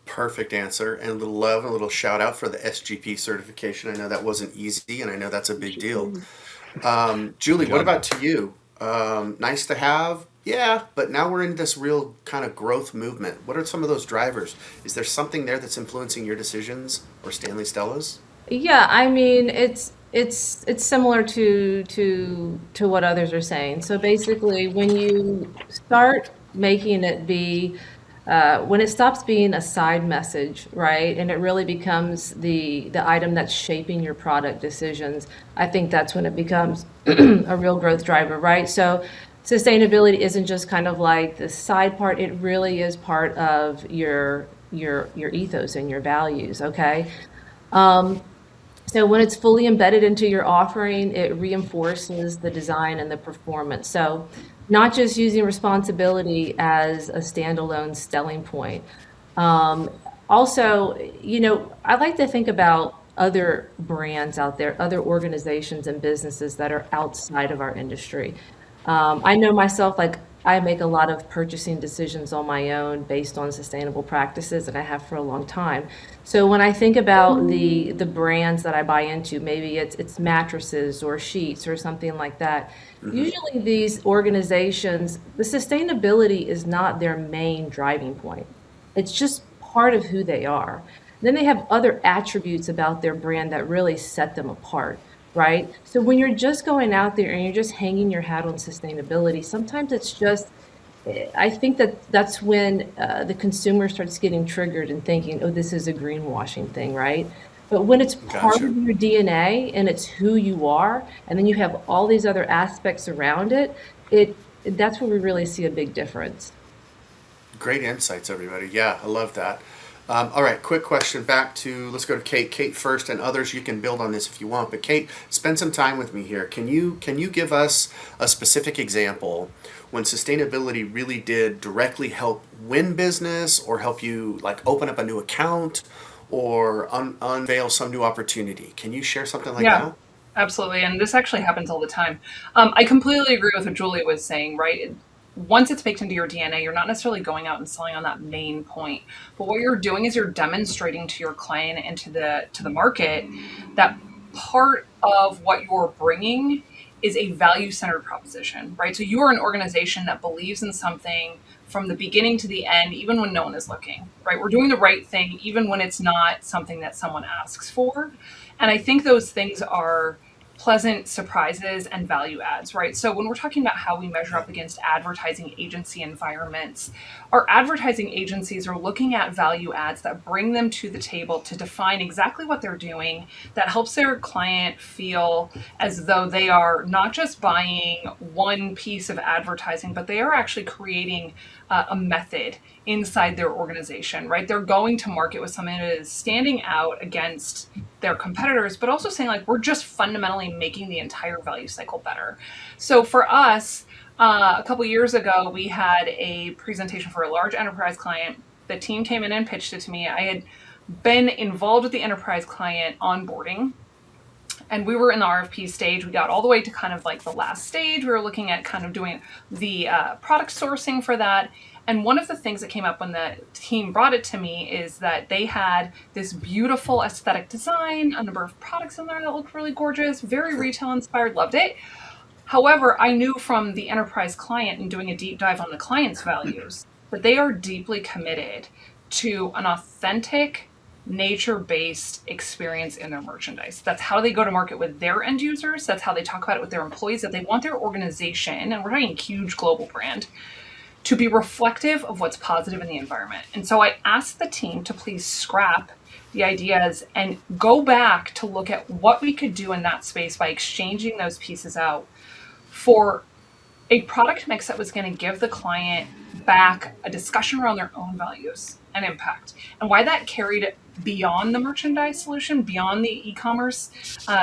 Perfect answer, and a little love, a little shout out for the SGP certification. I know that wasn't easy, and I know that's a big deal. Julie, what about to you? Nice to have, yeah, but now we're in this real kind of growth movement. What are some of those drivers? Is there something there that's influencing your decisions or Stanley Stella's? Yeah, I mean, it's similar to what others are saying. So basically, when you start making it be when it stops being a side message, right, and it really becomes the item that's shaping your product decisions, I think that's when it becomes a real growth driver, right? So sustainability isn't just kind of like the side part; it really is part of your ethos and your values. Okay. So when it's fully embedded into your offering, it reinforces the design and the performance. So not just using responsibility as a standalone selling point. Also, I like to think about other brands out there, other organizations and businesses that are outside of our industry. I know myself, like I make a lot of purchasing decisions on my own based on sustainable practices, and I have for a long time. So when I think about the brands that I buy into, maybe it's mattresses or sheets or something like that. Usually these organizations, the sustainability is not their main driving point. It's just part of who they are. Then they have other attributes about their brand that really set them apart, right? So when you're just going out there and you're just hanging your hat on sustainability, sometimes it's just, I think that's when the consumer starts getting triggered and thinking, oh, this is a greenwashing thing, right? But when it's part of your DNA and it's who you are, and then you have all these other aspects around it, that's where we really see a big difference. Great insights, everybody. Yeah, I love that. All right, quick question back to, let's go to Kate. Kate first, and others, you can build on this if you want. But Kate, spend some time with me here. Can you give us a specific example when sustainability really did directly help win business or help you like open up a new account or unveil some new opportunity? Can you share something like that? Absolutely. And this actually happens all the time. I completely agree with what Julie was saying, right? Once it's baked into your DNA, you're not necessarily going out and selling on that main point. But what you're doing is you're demonstrating to your client and to the market that part of what you're bringing is a value-centered proposition, right? So you are an organization that believes in something from the beginning to the end, even when no one is looking, right? We're doing the right thing, even when it's not something that someone asks for. And I think those things are pleasant surprises and value adds, right? So when we're talking about how we measure up against advertising agency environments, our advertising agencies are looking at value adds that bring them to the table to define exactly what they're doing, that helps their client feel as though they are not just buying one piece of advertising, but they are actually creating a method inside their organization, right? They're going to market with something that is standing out against their competitors, but also saying like, we're just fundamentally making the entire value cycle better. So for us, a couple years ago, we had a presentation for a large enterprise client. The team came in and pitched it to me. I had been involved with the enterprise client onboarding, and we were in the RFP stage. We got all the way to kind of like the last stage. We were looking at kind of doing the product sourcing for that. And one of the things that came up when the team brought it to me is that they had this beautiful aesthetic design, a number of products in there that looked really gorgeous, very retail inspired, loved it. However, I knew from the enterprise client and doing a deep dive on the client's values that they are deeply committed to an authentic, nature-based experience in their merchandise. That's how they go to market with their end users. That's how they talk about it with their employees, that they want their organization, and we're talking a huge global brand, to be reflective of what's positive in the environment. And so I asked the team to please scrap the ideas and go back to look at what we could do in that space by exchanging those pieces out for a product mix that was going to give the client back a discussion around their own values and impact, and why that carried beyond the merchandise solution, beyond the e-commerce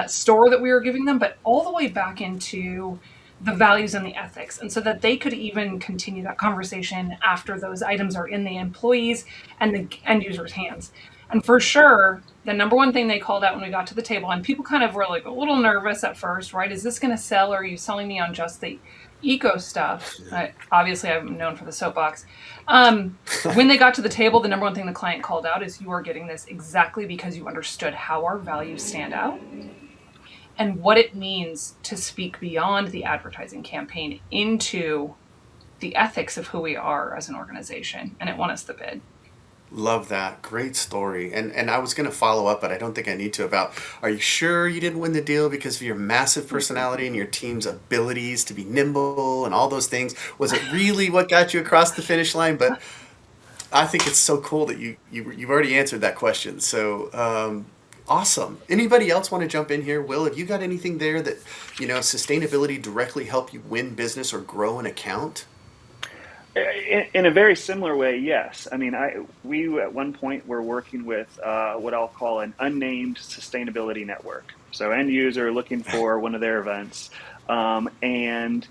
store that we were giving them, but all the way back into the values and the ethics. And so that they could even continue that conversation after those items are in the employees and the end users' hands. And for sure, the number one thing they called out when we got to the table, and people kind of were like a little nervous at first, right? Is this going to sell, or are you selling me on just the eco stuff? Obviously, I'm known for the soapbox. When they got to the table, the number one thing the client called out is, you are getting this exactly because you understood how our values stand out and what it means to speak beyond the advertising campaign into the ethics of who we are as an organization. And it won us the bid. Love that. Great story. And I was going to follow up, but I don't think I need to, about, are you sure you didn't win the deal because of your massive personality and your team's abilities to be nimble and all those things? Was it really what got you across the finish line? But I think it's so cool that you've already answered that question. So awesome. Anybody else want to jump in here? Will, have you got anything there that, sustainability directly help you win business or grow an account? In a very similar way, yes. I mean, we at one point were working with what I'll call an unnamed sustainability network. So end user looking for one of their events and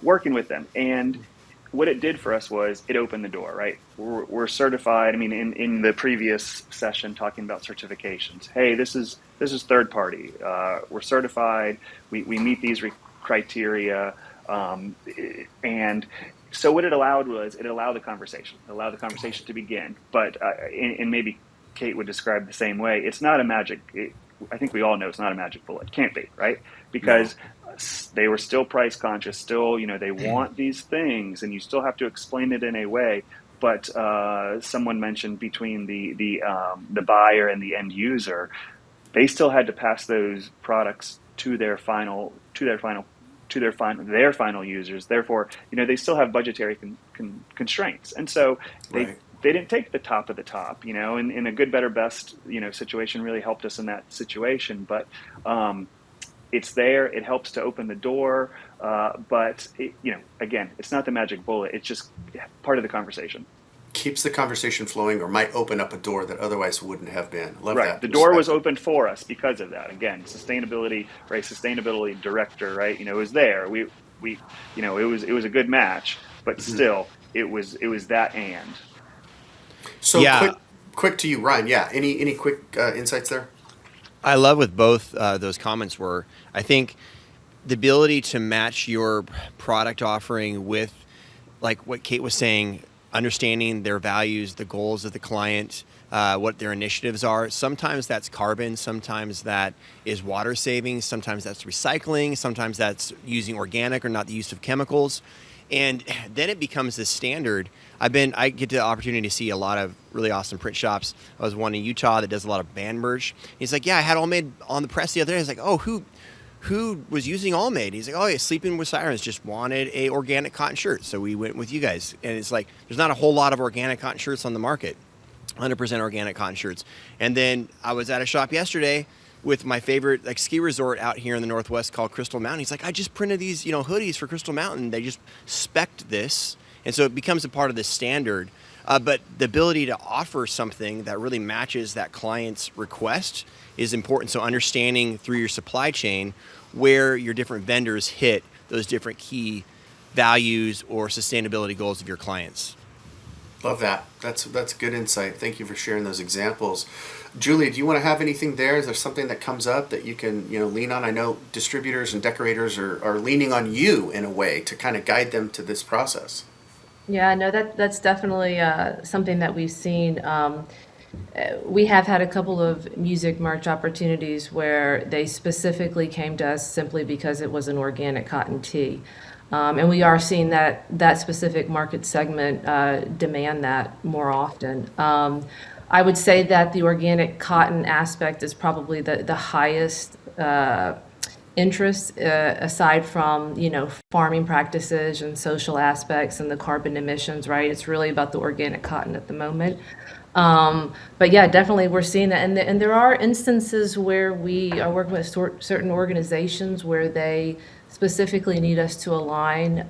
working with them. And what it did for us was it opened the door, right? We're certified. I mean, in the previous session talking about certifications, hey, this is third party. We're certified. We meet these criteria, and so what it allowed was it allowed the conversation to begin. But and maybe Kate would describe the same way. It's not a magic. I think we all know it's not a magic bullet. It can't be, right? Because they were still price conscious. Still, they want these things, and you still have to explain it in a way. But someone mentioned between the buyer and the end user, they still had to pass those products to their final users. Therefore, they still have budgetary constraints, and so they didn't take the top of the top. In a good, better, best situation really helped us in that situation. But it's there. It helps to open the door. But again, it's not the magic bullet. It's just part of the conversation. Keeps the conversation flowing, or might open up a door that otherwise wouldn't have been. Love that. The door was opened for us because of that. Again, sustainability, right? Sustainability director, right? Was there. We it was a good match, but still, it was that and. So quick to you, Ryan. Yeah. Any quick insights there? I love what both those comments were. I think the ability to match your product offering with, like what Kate was saying, understanding their values, the goals of the client, what their initiatives are. Sometimes that's carbon, sometimes that is water saving, sometimes that's recycling, sometimes that's using organic or not the use of chemicals. And then it becomes this standard. I get the opportunity to see a lot of really awesome print shops. I was one in Utah that does a lot of band merch. He's like, yeah, I had Allmade on the press the other day. I was like, oh, who was using Allmade? He's like, oh yeah, Sleeping with Sirens just wanted a organic cotton shirt, so we went with you guys. And it's like, there's not a whole lot of organic cotton shirts on the market, 100% organic cotton shirts. And then I was at a shop yesterday with my favorite ski resort out here in the Northwest called Crystal Mountain. He's like, I just printed these hoodies for Crystal Mountain. They just spec'd this, and so it becomes a part of the standard. But the ability to offer something that really matches that client's request is important. So understanding through your supply chain where your different vendors hit those different key values or sustainability goals of your clients. Love that. That's good insight. Thank you for sharing those examples. Julie, do you want to have anything there? Is there something that comes up that you can lean on? I know distributors and decorators are leaning on you in a way to kind of guide them to this process. Yeah, no, that's definitely something that we've seen. We have had a couple of music merch opportunities where they specifically came to us simply because it was an organic cotton tee. And we are seeing that specific market segment demand that more often. I would say that the organic cotton aspect is probably the highest interest, aside from, farming practices and social aspects and the carbon emissions, right? It's really about the organic cotton at the moment. But yeah, definitely we're seeing that. And there are instances where we are working with certain organizations where they specifically need us to align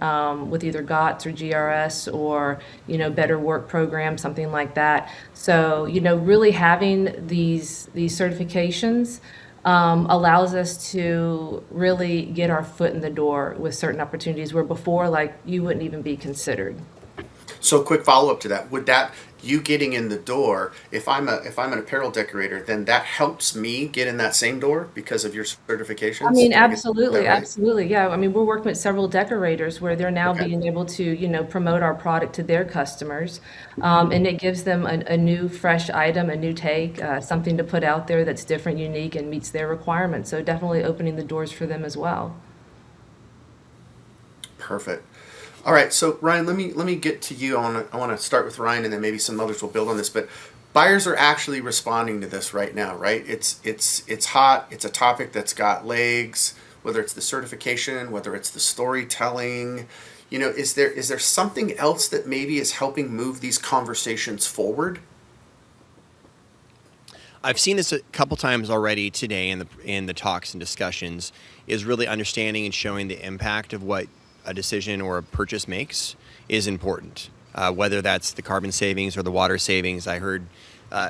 with either GOTS or GRS or, Better Work Program, something like that. So, really having these certifications allows us to really get our foot in the door with certain opportunities where before, like, you wouldn't even be considered. So quick follow up to that. Would that, you getting in the door, if I'm an apparel decorator, then that helps me get in that same door because of your certifications? I mean, Did I get that absolutely, right? absolutely. Yeah. I mean, we're working with several decorators where they're now Okay. being able to, promote our product to their customers. And it gives them a new, fresh item, a new take, something to put out there that's different, unique, and meets their requirements. So definitely opening the doors for them as well. Perfect. All right, so Ryan, let me get to you. I want to start with Ryan, and then maybe some others will build on this. But buyers are actually responding to this right now, right? It's hot. It's a topic that's got legs. Whether it's the certification, whether it's the storytelling, is there something else that maybe is helping move these conversations forward? I've seen this a couple times already today in the talks and discussions, is really understanding and showing the impact of what a decision or a purchase makes is important. Whether that's the carbon savings or the water savings. I heard,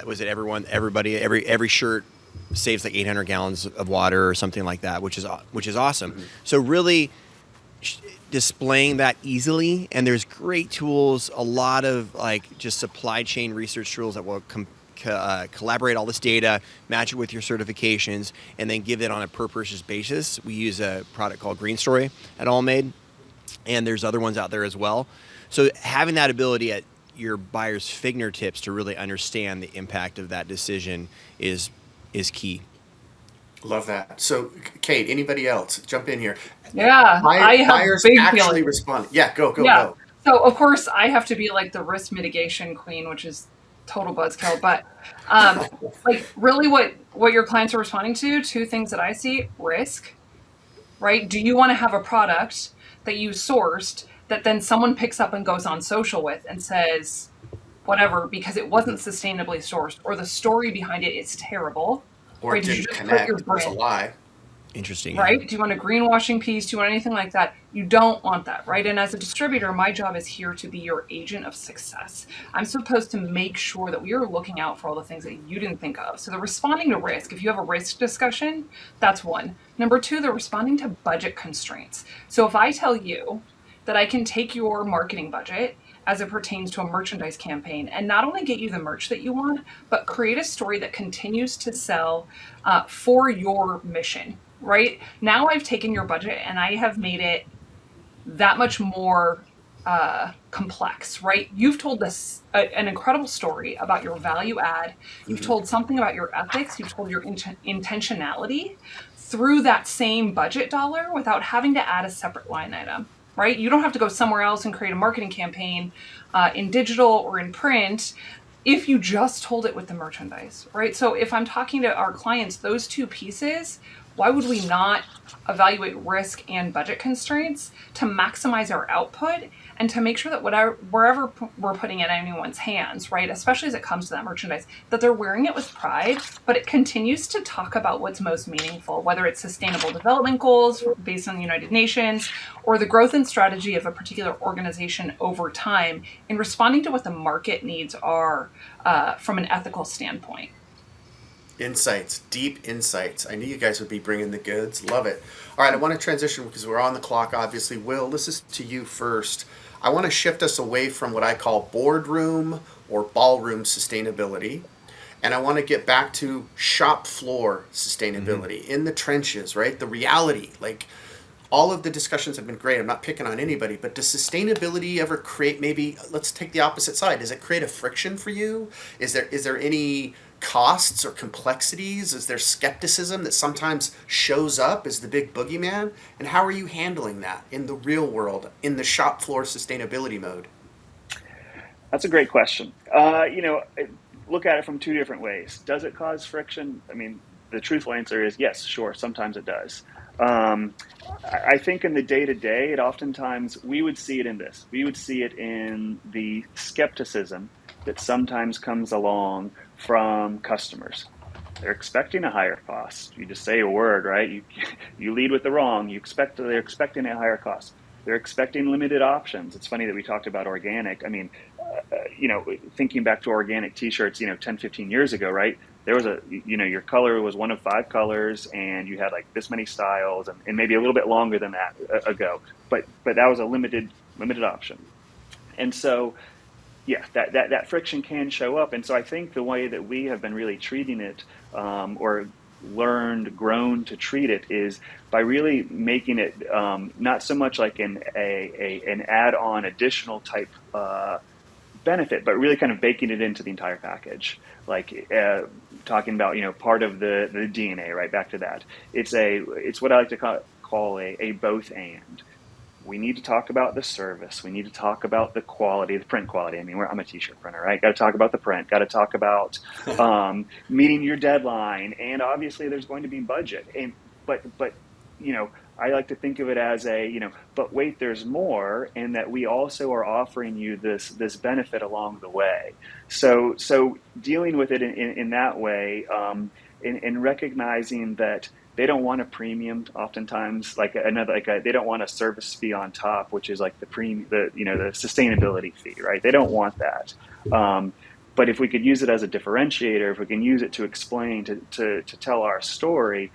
was it every shirt saves like 800 gallons of water or something like that, which is awesome. Mm-hmm. So really displaying that easily, and there's great tools, a lot of like just supply chain research tools that will collaborate all this data, match it with your certifications, and then give it on a per purchase basis. We use a product called Green Story at Allmade, and there's other ones out there as well. So having that ability at your buyer's fingertips to really understand the impact of that decision is key. Love that. So, Kate, anybody else jump in here? Yeah, I have Buyers big actually feelings. respond. Yeah, go. So of course I have to be like the risk mitigation queen, which is total buzzkill. But like really what your clients are responding to, two things that I see: risk, right? Do you want to have a product that you sourced that then someone picks up and goes on social with and says whatever because it wasn't sustainably sourced, or the story behind it is terrible, Or right? it Did you didn't just put connect. your It was a brand, lie. Interesting. right? Do you want a greenwashing piece? Do you want anything like that? You don't want that, right? And as a distributor, my job is here to be your agent of success. I'm supposed to make sure that we are looking out for all the things that you didn't think of. So they're responding to risk. If you have a risk discussion, that's one. Number two, they're responding to budget constraints. So if I tell you that I can take your marketing budget as it pertains to a merchandise campaign and not only get you the merch that you want, but create a story that continues to sell for your mission, right? Now I've taken your budget and I have made it that much more complex, right? You've told us an incredible story about your value add. You've told something about your ethics. You've told your intentionality through that same budget dollar without having to add a separate line item, right? You don't have to go somewhere else and create a marketing campaign in digital or in print if you just told it with the merchandise, right? So if I'm talking to our clients, those two pieces, why would we not evaluate risk and budget constraints to maximize our output and to make sure that wherever we're putting it in anyone's hands, right, especially as it comes to that merchandise, that they're wearing it with pride, but it continues to talk about what's most meaningful, whether it's sustainable development goals based on the United Nations or the growth and strategy of a particular organization over time in responding to what the market needs are from an ethical standpoint. Insights, deep insights. I knew you guys would be bringing the goods. Love it. All right, I want to transition because we're on the clock, obviously. Will, this is to you first. I want to shift us away from what I call boardroom or ballroom sustainability. And I want to get back to shop floor sustainability, in the trenches, right? The reality, like all of the discussions have been great. I'm not picking on anybody, but does sustainability ever create, maybe let's take the opposite side. Does it create a friction for you? Is there any costs or complexities? Is there skepticism that sometimes shows up as the big boogeyman? And how are you handling that in the real world, in the shop floor sustainability mode? That's a great question. Look at it from two different ways. Does it cause friction? I mean, the truthful answer is yes, sure, sometimes it does. I think in the day-to-day, it oftentimes, we would see it in this. We would see it in the skepticism that sometimes comes along from customers. They're expecting a higher cost. You just say a word, right? You lead with the wrong. They're expecting a higher cost. They're expecting limited options. It's funny that we talked about organic. I mean, thinking back to organic t-shirts, 10, 15 years ago, right? There was your color was one of 5 colors, and you had like this many styles, and maybe a little bit longer than that ago. But that was a limited option. And so, yeah, that friction can show up. And so I think the way that we have been really treating it, or grown to treat it, is by really making it not so much like an add-on additional type benefit, but really kind of baking it into the entire package. Like talking about part of the DNA, right? Back to that. It's what I like to call a both and. We need to talk about the service. We need to talk about the quality, the print quality. I mean, I'm a t-shirt printer, right? Got to talk about the print. Got to talk about meeting your deadline, and obviously there's going to be budget. And but I like to think of it as but wait, there's more, and that we also are offering you this benefit along the way. So dealing with it in that way, and recognizing that they don't want a premium. Oftentimes, they don't want a service fee on top, which is like the sustainability fee, right? They don't want that. But if we could use it as a differentiator, if we can use it to explain, to tell our story,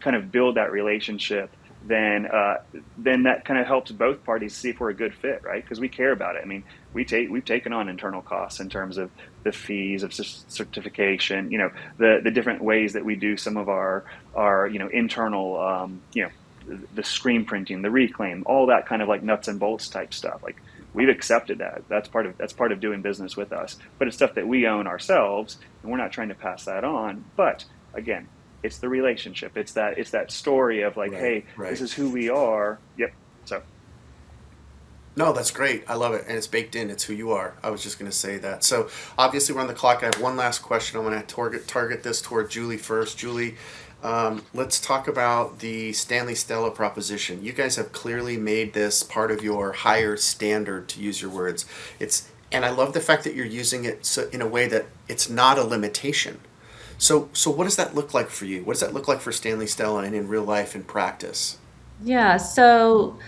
kind of build that relationship, then that kind of helps both parties see if we're a good fit, right? Because we care about it. I mean, we've taken on internal costs in terms of the fees of certification, the different ways that we do some of our internal, the screen printing, the reclaim, all that kind of like nuts and bolts type stuff. Like, we've accepted that. That's part of doing business with us. But it's stuff that we own ourselves, and we're not trying to pass that on. But again, it's the relationship. It's that story of like, right. This is who we are. Yep. So. No, that's great. I love it. And it's baked in. It's who you are. I was just going to say that. So obviously we're on the clock. I have one last question. I'm going to target this toward Julie first. Julie, let's talk about the Stanley Stella proposition. You guys have clearly made this part of your higher standard, to use your words. And I love the fact that you're using it in a way that it's not a limitation. So what does that look like for you? What does that look like for Stanley Stella and in real life and practice? Yeah, so,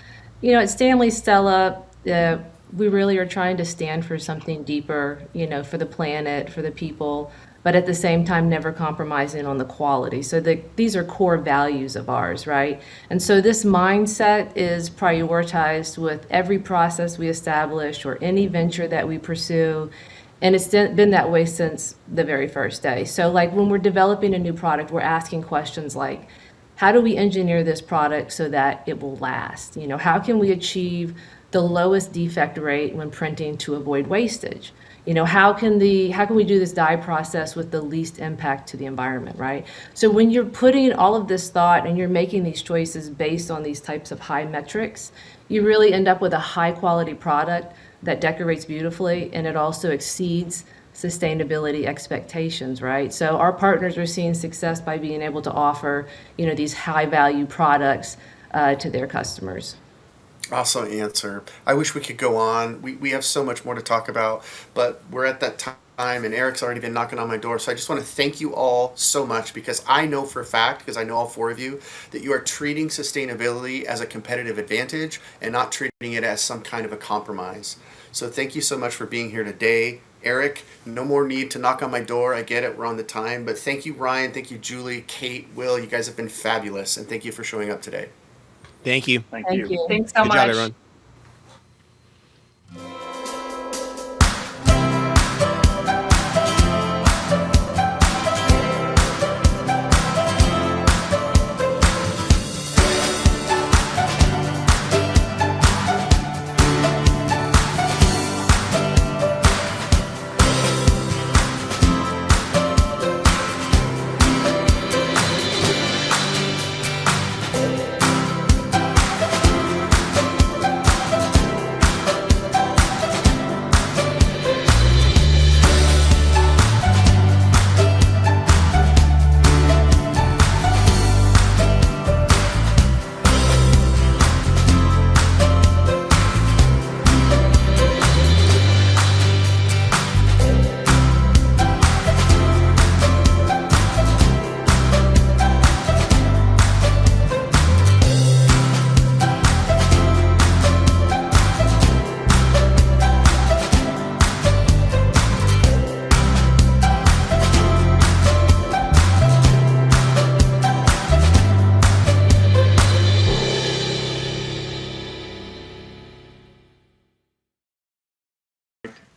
at Stanley Stella, we really are trying to stand for something deeper, for the planet, for the people, but at the same time, never compromising on the quality. So these are core values of ours, right? And so this mindset is prioritized with every process we establish or any venture that we pursue. And it's been that way since the very first day. So like when we're developing a new product, we're asking questions like, how do we engineer this product so that it will last? How can we achieve the lowest defect rate when printing to avoid wastage? How can we do this dye process with the least impact to the environment, right? So when you're putting all of this thought and you're making these choices based on these types of high metrics, you really end up with a high quality product that decorates beautifully, and it also exceeds sustainability expectations, right? So our partners are seeing success by being able to offer, these high value products to their customers. Awesome answer. I wish we could go on. We have so much more to talk about, but we're at that time, and Eric's already been knocking on my door. So I just want to thank you all so much, because I know for a fact, because I know all 4 of you, that you are treating sustainability as a competitive advantage and not treating it as some kind of a compromise. So thank you so much for being here today. Eric, no more need to knock on my door. I get it. We're on the time. But thank you, Ryan. Thank you, Julie, Kate, Will. You guys have been fabulous. And thank you for showing up today. Thank you. Thank you. Thanks so Good much. job, everyone.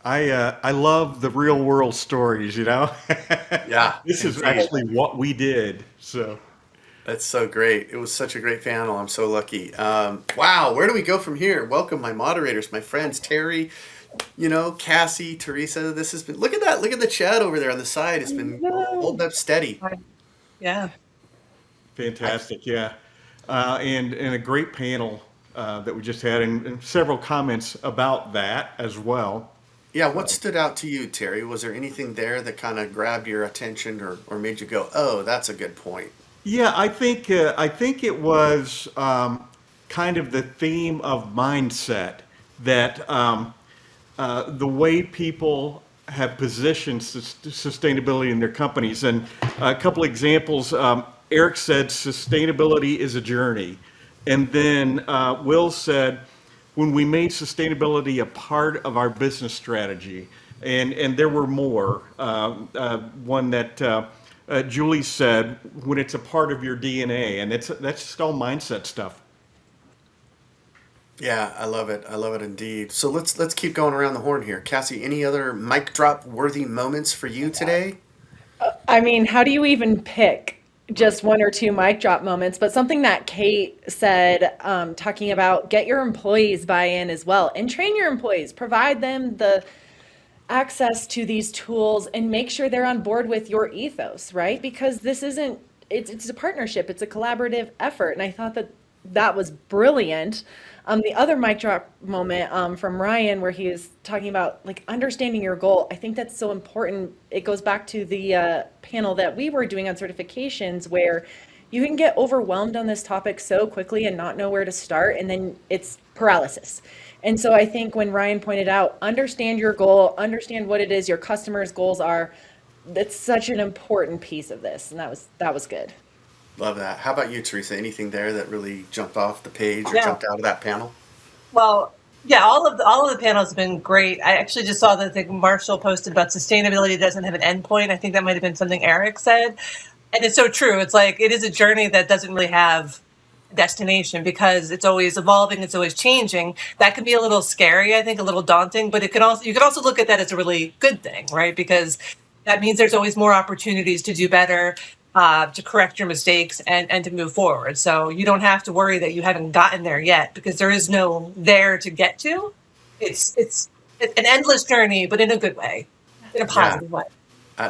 I love the real world stories, you know? Yeah, This is indeed. actually what we did. So That's so great. It was such a great panel. I'm so lucky. Wow, where do we go from here? Welcome, my moderators, my friends, Terry, Cassie, Teresa. This has been, look at that. Look at the chat over there on the side. It's been holding up steady. Yeah. fantastic, yeah. And a great panel that we just had, and several comments about that as well. Yeah, what stood out to you, Terry? Was there anything there that kind of grabbed your attention or made you go, oh, that's a good point? Yeah, I think it was kind of the theme of mindset that the way people have positioned sustainability in their companies. And a couple examples, Eric said sustainability is a journey. And then Will said, when we made sustainability a part of our business strategy, and there were more. One that Julie said, when it's a part of your DNA, and that's just all mindset stuff. Yeah, I love it. I love it indeed. So let's keep going around the horn here. Cassie, any other mic drop worthy moments for you today? I mean, how do you even pick just one or two mic drop moments? But something that Kate said, talking about get your employees buy-in as well and train your employees, provide them the access to these tools and make sure they're on board with your ethos, right? Because this isn't, it's a partnership, it's a collaborative effort. And I thought that was brilliant. The other mic drop moment from Ryan, where he is talking about like understanding your goal, I think that's so important. It goes back to the panel that we were doing on certifications, where you can get overwhelmed on this topic so quickly and not know where to start, and then it's paralysis. And so I think when Ryan pointed out, understand your goal, understand what it is your customers' goals are, that's such an important piece of this, and that was good. Love that. How about you, Teresa? Anything there that really jumped off the page or Yeah. jumped out of that panel? Well, yeah, all of the panels have been great. I actually just saw that Marshall posted about sustainability doesn't have an endpoint. I think that might have been something Eric said. And it's so true. It's like it is a journey that doesn't really have a destination because it's always evolving, it's always changing. That can be a little scary, I think, a little daunting, but you can also look at that as a really good thing, right? Because that means there's always more opportunities to do better, to correct your mistakes and to move forward. So you don't have to worry that you haven't gotten there yet because there is no there to get to. It's an endless journey, but in a good way, in a positive way.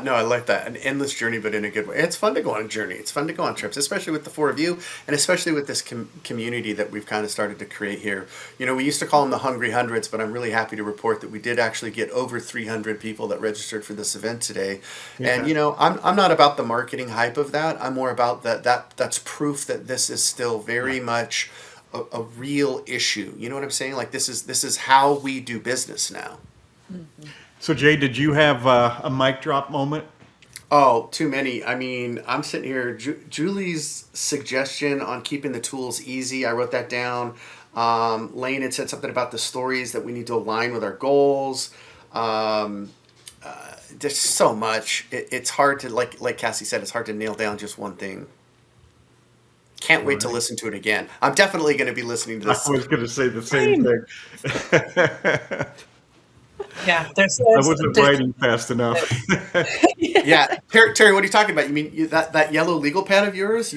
No, I like that. An endless journey, but in a good way. It's fun to go on a journey. It's fun to go on trips, especially with the four of you, and especially with this community that we've kind of started to create here. We used to call them the Hungry Hundreds, but I'm really happy to report that we did actually get over 300 people that registered for this event today. Yeah. And, I'm not about the marketing hype of that. I'm more about that's proof that this is still very much a real issue. You know what I'm saying? Like this is how we do business now. Mm-hmm. So Jay, did you have a mic drop moment? Oh, too many. I mean, I'm sitting here. Julie's suggestion on keeping the tools easy, I wrote that down. Lane had said something about the stories that we need to align with our goals. There's so much. It's hard to, like Cassie said, it's hard to nail down just one thing. Can't wait to listen to it again. I'm definitely going to be listening to this. I was going to say the same thing. Yeah, I wasn't writing fast enough. Yeah, Terry, what are you talking about? You mean that yellow legal pad of yours?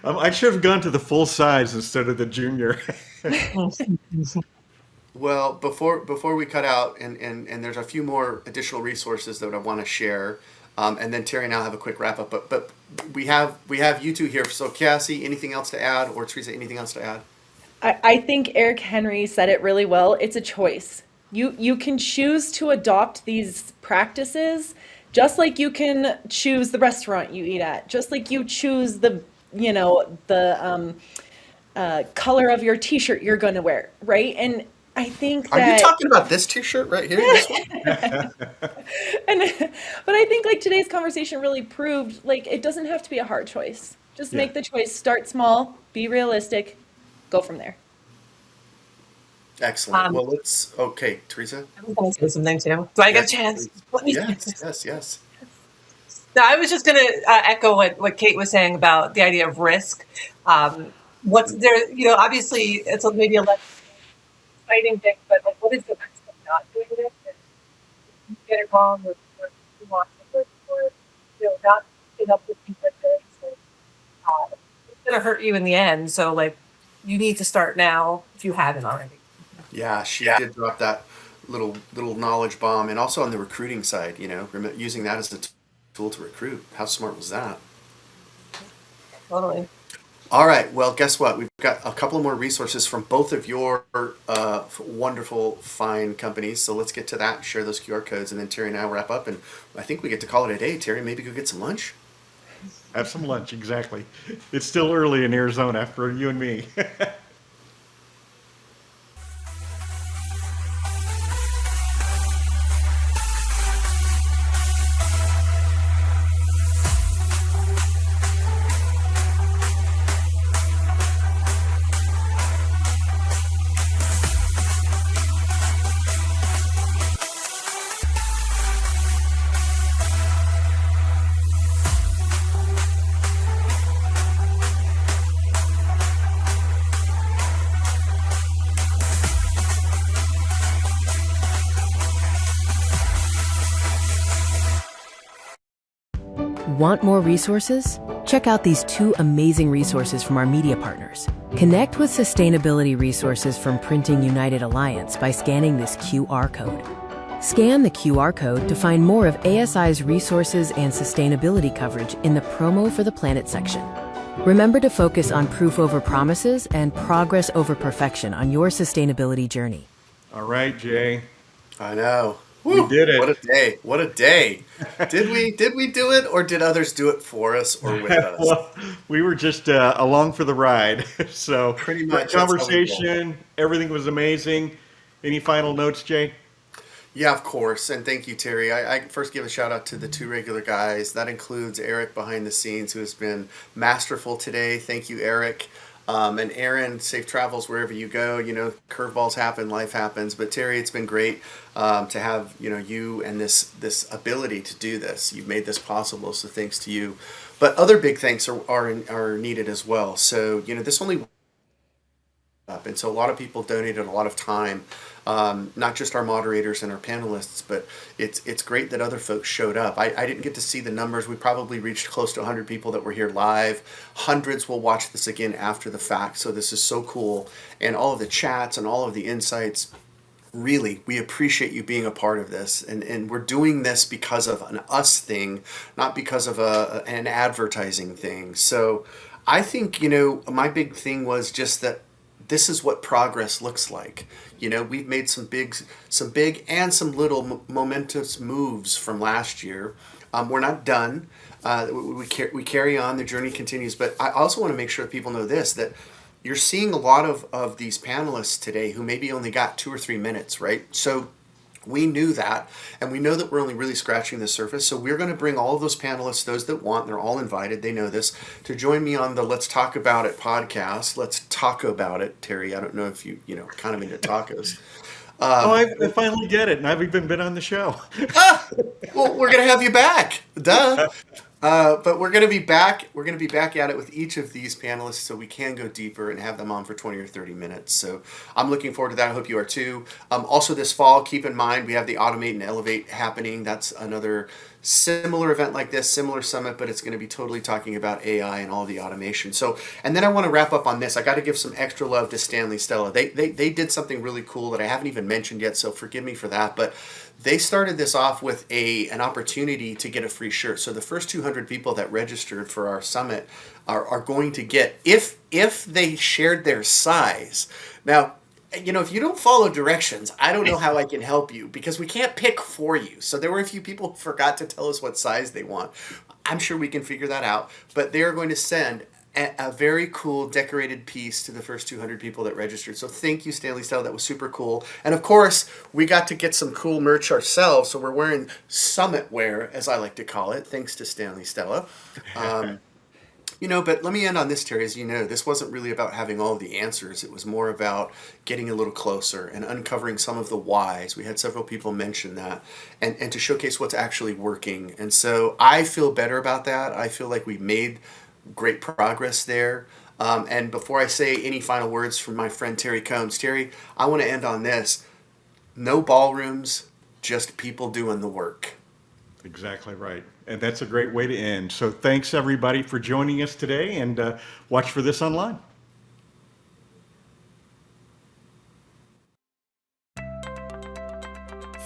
I should have gone to the full size instead of the junior. Well, before we cut out, and there's a few more additional resources that I want to share, and then Terry and I'll have a quick wrap up. But we have you two here. So Cassie, anything else to add, or Teresa, anything else to add? I think Eric Henry said it really well. It's a choice. You can choose to adopt these practices, just like you can choose the restaurant you eat at, just like you choose the color of your T-shirt you're going to wear, right? And I think that. Are you talking about this T-shirt right here? This one? But I think like today's conversation really proved like it doesn't have to be a hard choice. Just make the choice. Start small. Be realistic. Go from there. Excellent. Well, okay, Teresa. I was going to say something too. Do I get a chance? Yes. No, I was just going to echo what Kate was saying about the idea of risk. What's there, obviously it's maybe a less exciting thing, but like, what is the risk of not doing this? And if you get it wrong, or you want to look for it, not picking up with things like this. It's gonna hurt you in the end. So like, you need to start now if you haven't already. Yeah, she did drop that little knowledge bomb, and also on the recruiting side, using that as a tool to recruit. How smart was that? Totally. All right. Well, guess what? We've got a couple more resources from both of your wonderful, fine companies. So let's get to that and share those QR codes, and then Terry and I will wrap up. And I think we get to call it a day. Terry, maybe go get some lunch. Have some lunch, exactly. It's still early in Arizona after you and me. Want more resources? Check out these 2 amazing resources from our media partners. Connect with sustainability resources from Printing United Alliance by scanning this QR code. Scan the QR code to find more of ASI's resources and sustainability coverage in the Promo for the Planet section. Remember to focus on proof over promises and progress over perfection on your sustainability journey. All right, Jay. I know. We did it. What a day. What a day. Did we do it, or did others do it for us or with us? Well, we were just along for the ride. So pretty much conversation, everything was amazing. Any final notes, Jay? Yeah, of course. And thank you, Terry. I first give a shout out to the 2 regular guys. That includes Eric behind the scenes, who has been masterful today. Thank you, Eric. And Aaron, safe travels wherever you go. Curveballs happen, life happens. But Terry, it's been great to have you and this ability to do this. You've made this possible, so thanks to you. But other big thanks are needed as well. So this only up, and so a lot of people donated a lot of time. Not just our moderators and our panelists, but it's great that other folks showed up. I didn't get to see the numbers. We probably reached close to 100 people that were here live. Hundreds will watch this again after the fact. So this is so cool. And all of the chats and all of the insights, really, we appreciate you being a part of this. And we're doing this because of an us thing, not because of an advertising thing. So I think, my big thing was just that this is what progress looks like. We've made some big and some little momentous moves from last year. We're not done. We carry on. The journey continues. But I also want to make sure people know this, that you're seeing a lot of these panelists today who maybe only got 2 or 3 minutes, right? So we knew that, and we know that we're only really scratching the surface. So we're going to bring all of those panelists, those that want, they're all invited, they know this, to join me on the Let's Talk About It podcast. Let's talk about it. Terry, I don't know if you kind of into tacos. I finally get it, and I've even been on the show. Well, we're going to have you back. Duh. But we're going to be back. We're going to be back at it with each of these panelists, so we can go deeper and have them on for 20 or 30 minutes. So I'm looking forward to that. I hope you are too. Also this fall, keep in mind, we have the Automate and Elevate happening. That's another similar event like this, similar summit, but it's going to be totally talking about AI and all the automation. So, and then I want to wrap up on this. I got to give some extra love to Stanley, Stella. They did something really cool that I haven't even mentioned yet, so forgive me for that. But they started this off with an opportunity to get a free shirt. So the first 200 people that registered for our summit are going to get, if they shared their size. Now, if you don't follow directions, I don't know how I can help you, because we can't pick for you. So there were a few people who forgot to tell us what size they want. I'm sure we can figure that out. But they are going to send a very cool decorated piece to the first 200 people that registered. So thank you, Stanley, Stella. That was super cool. And of course, we got to get some cool merch ourselves. So we're wearing summit wear, as I like to call it, thanks to Stanley, Stella. But let me end on this, Terry. As you know, this wasn't really about having all the answers. It was more about getting a little closer and uncovering some of the whys. We had several people mention that, and to showcase what's actually working. And so I feel better about that. I feel like we made great progress there. And before I say any final words from my friend Terry Combs, Terry, I want to end on this. No ballrooms, just people doing the work. Exactly right. And that's a great way to end. So thanks everybody for joining us today, and watch for this online.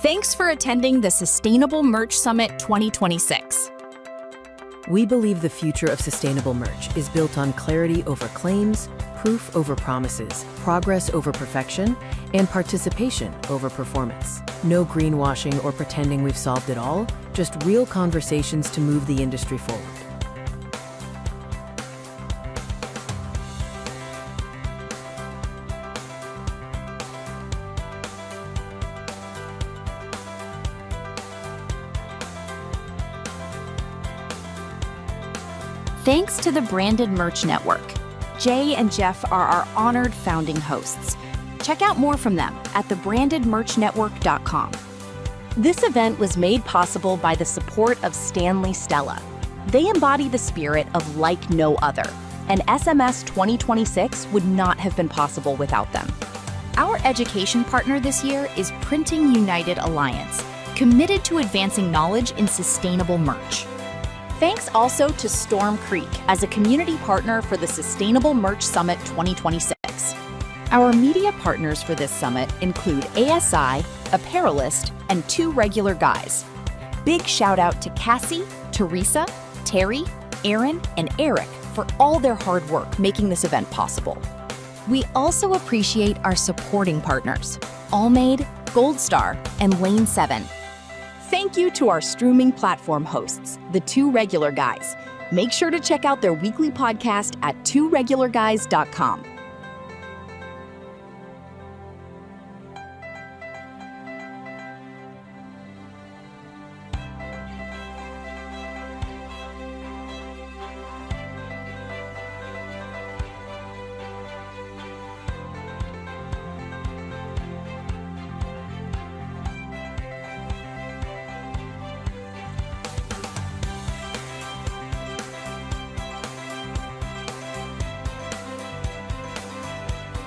Thanks for attending the Sustainable Merch Summit 2026. We believe the future of sustainable merch is built on clarity over claims, proof over promises, progress over perfection, and participation over performance. No greenwashing or pretending we've solved it all, just real conversations to move the industry forward. Thanks to the Branded Merch Network. Jay and Jeff are our honored founding hosts. Check out more from them at thebrandedmerchnetwork.com. This event was made possible by the support of Stanley Stella. They embody the spirit of like no other, and SMS 2026 would not have been possible without them. Our education partner this year is Printing United Alliance, committed to advancing knowledge in sustainable merch. Thanks also to Storm Creek as a community partner for the Sustainable Merch Summit 2026. Our media partners for this summit include ASI, Apparelist, and 2 Regular Guys. Big shout out to Cassie, Teresa, Terry, Aaron, and Eric for all their hard work making this event possible. We also appreciate our supporting partners, Allmade, Goldstar, and Lane 7. Thank you to our streaming platform hosts, the 2 Regular Guys. Make sure to check out their weekly podcast at 2regularguys.com.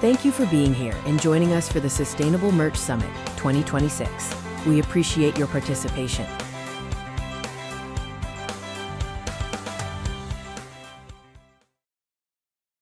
Thank you for being here and joining us for the Sustainable Merch Summit 2026. We appreciate your participation.